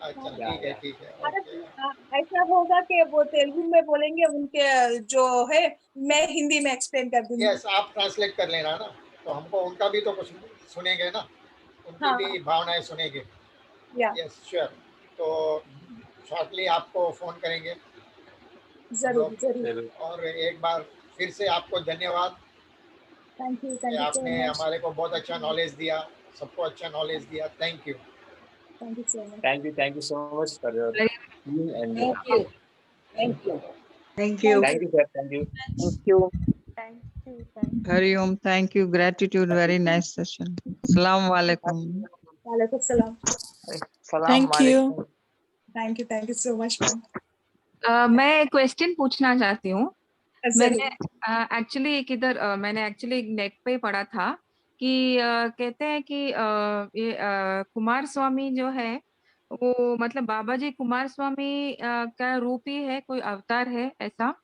अच्छा, या ठीक है, ओके। ऐसा होगा कि वो तेलुगु में बोलेंगे, उनके जो है मैं हिंदी में एक्सप्लेन कर दूंगी। यस, आप ट्रांसलेट कर लेना ना, तो हमको उनका भी तो कुछ सुनेंगे ना, उनकी हाँ, भी भावनाएं सुनेंगे। या यस श्योर। तो शॉर्टली आपको फ़ोन करेंगे हम जरूर लोग। जरूर। चलो और एक बार फिर से आपको धन्यवाद कि थैंक यू सो आपने मच। हमारे को बहुत अच्छा नॉलेज दिया, सबको अच्छा नॉलेज दिया। Thank you. Thank you so much. Thank you so much for your and Thank you. Thank you. Thank you. Thank you sir, thank you. Thank you. Hari Om. Thank you. Gratitude. Very nice session. Assalamu alaikum. वालेकुम सलाम। सलाम thank you. वालेकुम। Thank you so much ma'am. मैं एक question पूछना चाहती हूँ। मैंने जरूर। एक्चुअली मैंने एक्चुअली नेट पे पढ़ा था कि कहते हैं कि ये कुमार स्वामी जो है वो मतलब बाबा जी कुमार स्वामी का रूप ही है, कोई अवतार है ऐसा?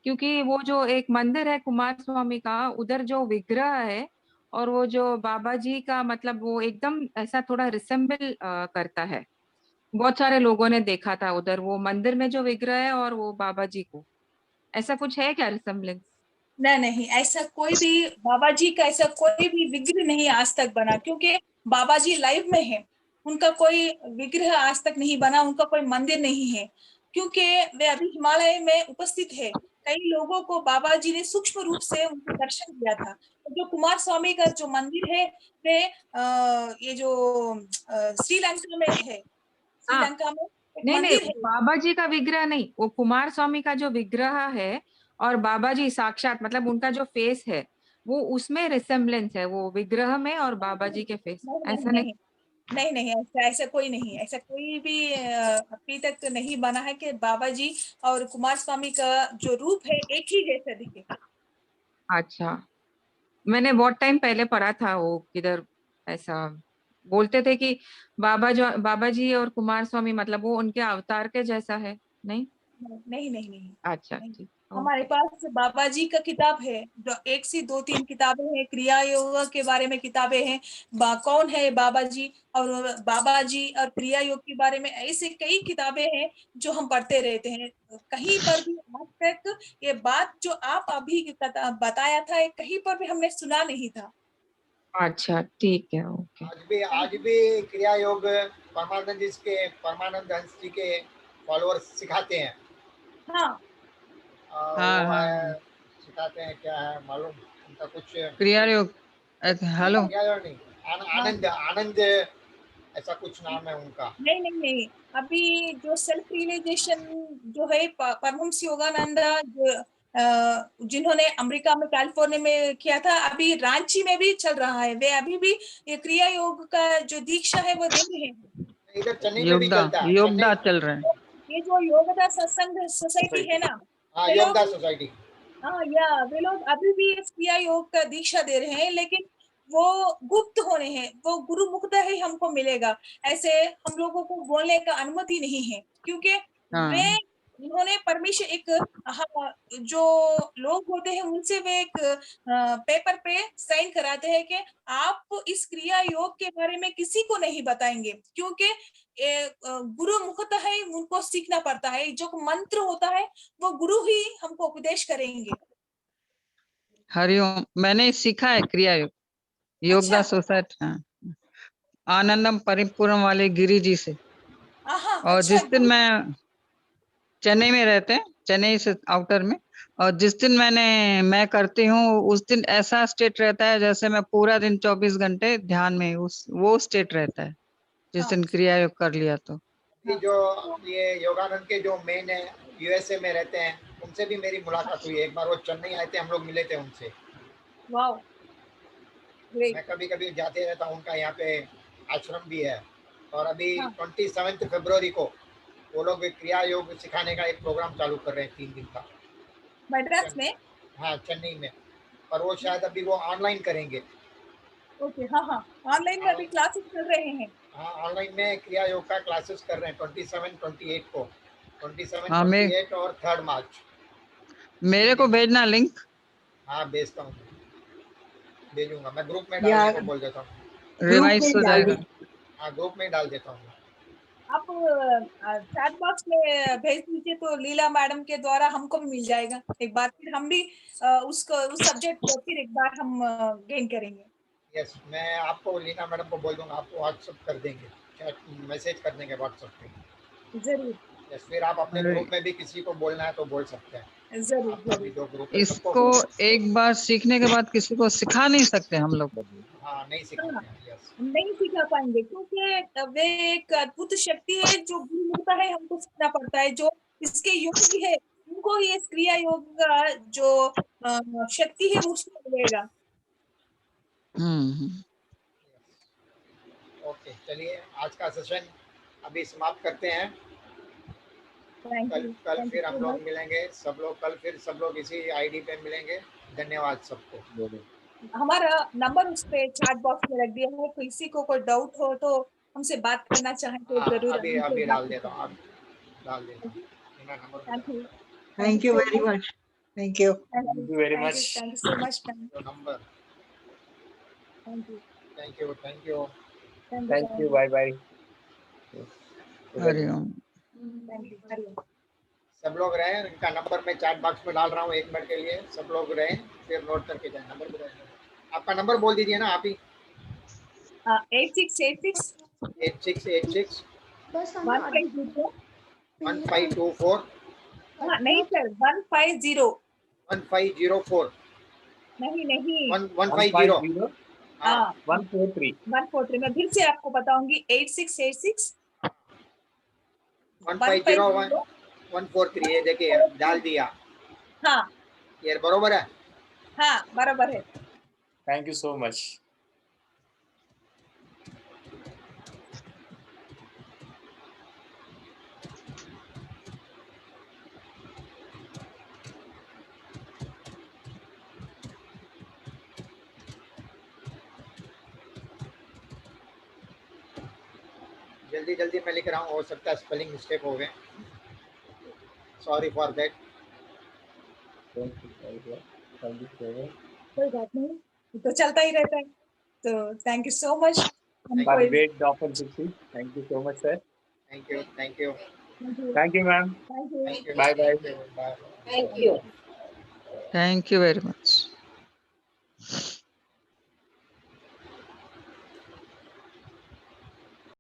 क्योंकि वो जो एक मंदिर है कुमार स्वामी का, उधर जो विग्रह है और वो जो बाबा जी का मतलब वो एकदम ऐसा थोड़ा रिसेम्बल करता है। बहुत सारे लोगों ने देखा था उधर वो मंदिर में जो विग्रह है और वो बाबा जी को, ऐसा कुछ है क्या रिसेम्बलेंस? नहीं, ऐसा कोई भी बाबा जी का ऐसा कोई भी विग्रह नहीं आज तक बना, क्योंकि बाबा जी लाइव में है। उनका कोई विग्रह आज तक नहीं बना, उनका कोई मंदिर नहीं है, क्योंकि वे अभी हिमालय में उपस्थित है। कई लोगों को बाबा जी ने सूक्ष्म रूप से उनको दर्शन दिया था। तो जो कुमार स्वामी का जो मंदिर है, वे ये जो श्रीलंका में है, हाँ, श्रीलंका में एक नहीं नहीं, मंदिर है। बाबा जी का विग्रह नहीं, वो कुमार स्वामी का जो विग्रह है और बाबा जी साक्षात मतलब उनका जो फेस है वो उसमें रिसेम्बलेंस है, वो विग्रह में और बाबा जी के फेस, नहीं ऐसा नहीं नहीं? नहीं नहीं नहीं, ऐसा ऐसा कोई नहीं, ऐसा कोई भी अभी तक नहीं बना है कि बाबा जी और कुमार स्वामी का जो रूप है एक ही जैसा दिखे। अच्छा, मैंने बहुत टाइम पहले पढ़ा था वो किधर, ऐसा बोलते थे कि बाबा जी और कुमार स्वामी मतलब वो उनके अवतार के जैसा है, नहीं? नहीं नहीं नहीं अच्छा नहीं। ठीक, हमारे ओके। पास बाबा जी का किताब है, जो एक से दो तीन किताबें हैं, क्रिया योग के बारे में किताबें हैं, कौन है बाबा जी, और बाबा जी और क्रिया योग के बारे में ऐसे कई किताबें हैं जो हम पढ़ते रहते हैं। कहीं पर भी आज तक ये बात जो आप अभी बताया था, ये कहीं पर भी हमने सुना नहीं था। अच्छा ठीक है, ओके। आज भी क्रिया योग परमानंद हंस जी के फॉलोअर्स सिखाते हैं। हाँ, वो हाँ। है, सिखाते हैं, क्या है मालूम उनका कुछ? Kriya Yog. Hello. क्रिया योग नहीं, हाँ, आनंद आनंद ऐसा कुछ नाम है उनका। नहीं नहीं नहीं, अभी जो सेल्फ रियलाइजेशन जो है परमहंस योगानंदा जो जिन्होंने अमेरिका में कैलिफोर्निया में किया था, अभी रांची में भी चल रहा है। वे अभी भी ये क्रिया योग का जो दीक्षा है वो दे रहे हैं। इधर चेन्नई में भी योगदा चलता है, चेन्नई। योगदा चल रहे हैं। ये जो योगदा सत्संग सोसाइटी है ना, हाँ, वे लोग, योगदास सोसाइटी। हाँ या वे लोग अभी भी इस क्रिया योग का दीक्षा दे रहे हैं, लेकिन वो गुप्त होने हैं, वो गुरु मुक्त ही हमको मिलेगा। ऐसे हम लोगों को बोलने का अनुमति नहीं है, क्योंकि हाँ वे उन्होंने परमिशन एक जो लोग होते हैं उनसे वे एक पेपर पे साइन कराते हैं कि आप इस क्रिया योग के बारे में किसी को नहीं बताएंगे, क्योंकि गुरु मुक्त है, उनको सीखना पड़ता है। जो मंत्र होता है वो गुरु ही हमको उपदेश करेंगे। हरिओम। मैंने सीखा है क्रिया योग, योगदा अच्छा, सोसाइटी। हाँ, आनंदम परिपूरम वाले गिरी जी से। हाँ, और अच्छा, जिस दिन मैं चेन्नई में रहते हैं, चेन्नई से आउटर में, और जिस दिन मैं करती हूँ उस दिन ऐसा स्टेट रहता है जैसे मैं पूरा दिन 24 घंटे ध्यान में वो स्टेट रहता है जिस हाँ, दिन क्रिया योग कर लिया तो। ये जो ये योगानंद के जो मेन है यूएसए में रहते हैं, उनसे भी मेरी मुलाकात हुई। एक बार वो चेन्नई आए थे, हम लोग मिले थे उनसे। Wow, great. मैं कभी कभी जाते रहता हूँ, उनका यहाँ पे आश्रम भी है। और अभी हाँ। 27 फरवरी को वो लोग क्रिया योग सिखाने का एक प्रोग्राम चालू कर रहे हैं 3 दिन का। मद्रास में? हाँ, चेन्नई में। और वो शायद अभी वो ऑनलाइन करेंगे। ओके, हाँ हाँ, ऑनलाइन में अभी क्लासेस चल रहे हैं। हाँ, ऑनलाइन में क्रिया योग का क्लासेस कर रहे हैं 27, 28 को। 27, हाँ, 28 और 3 मार्च। मेरे को भेजना लिंक। हाँ, भेजता हूँ, भेजूंगा। मैं ग्रुप में डालने को बोल देता हूँ। रिवाइज हो जाएगा। हाँ, ग्रुप में डाल देता हूँ। आप चैट बॉक्स में भेज दीजिए तो लीला मैडम के द्वारा हमको भी मिल जाएगा एक बार, फिर हम भी उस सब्जेक्ट को फिर एक बार हम गेन करेंगे। यस, मैं आपको लीना मैडम को बोल दूंगा, आपको व्हाट्सएप कर देंगे, चैट मैसेज कर देंगे व्हाट्सएप पे। जरूर यस, फिर आप अपने अरे, ग्रुप में भी किसी को बोलना है तो बोल सकते हैं। जरूर आपका भी जरूर। जो ग्रुप है सबको इसको एक बार सीखने के बाद किसी को सिखा नहीं सकते हम लोग। हाँ, नहीं हाँ, सिखाते हैं। यस, नहीं सिखा पाएंगे क्योंकि वे एक अद्भुत शक्ति है जो गुरु मिलता है, हमको सीखना पड़ता है। जो इसके योगी है उनको ही इस क्रिया योग का जो शक्ति है मुझको मिलेगा। हम्म। ओके, चलिए आज का सेशन अभी समाप्त करते हैं। थैंक यू, कल थैंक यू फिर हम सो लोग मच। मिलेंगे, सब लोग कल फिर सब लोग इसी आईडी पे मिलेंगे। धन्यवाद सबको। हमारा नंबर उस पे चैट बॉक्स में रख दिया है, किसी को कोई डाउट हो तो हमसे बात करना चाहें तो हाँ, जरूर अभी हमसे अभी बात डाल देता करें। हूँ, अभी डाल देता हूँ। मेरा number thank you, Thank you so very much. much. Thank you. Thank you very much. Thank you so much ma'am. जो number. Thank you, thank you, thank you. Thank you, Thank you. Bye bye. हरिओम। Thank you, हरिओम। सब लोग रहें, इनका number मैं chat box में डाल रहा हूँ 1 मिनट के लिए। सब लोग रहें, फिर नोट करके जाए। नंबर भी रहें। आपका नंबर बोल दीजिए ना आप ही। 8686 8686 150। 1524 हाँ नहीं सर, 150। 1504 नहीं नहीं, 150। 150 हाँ, 143. 143। मैं फिर से आपको बताऊंगी, 8686 150 143। ये देखिए डाल दिया। हाँ ये बरोबर है। हाँ, बराबर है। Thank you so much. जल्दी जल्दी मैं लिख रहा हूँ, हो सकता है स्पेलिंग मिस्टेक हो गए। Sorry for that. Thank you. Thank you so much. कोई बात नहीं, ये तो चलता ही रहता है। तो थैंक यू सो मच। हमको For great opportunity. Thank you so much, sir. Thank you, thank you, Thank you, ma'am. Thank you. Thank you. Bye bye. Bye. Thank you. Thank you very much.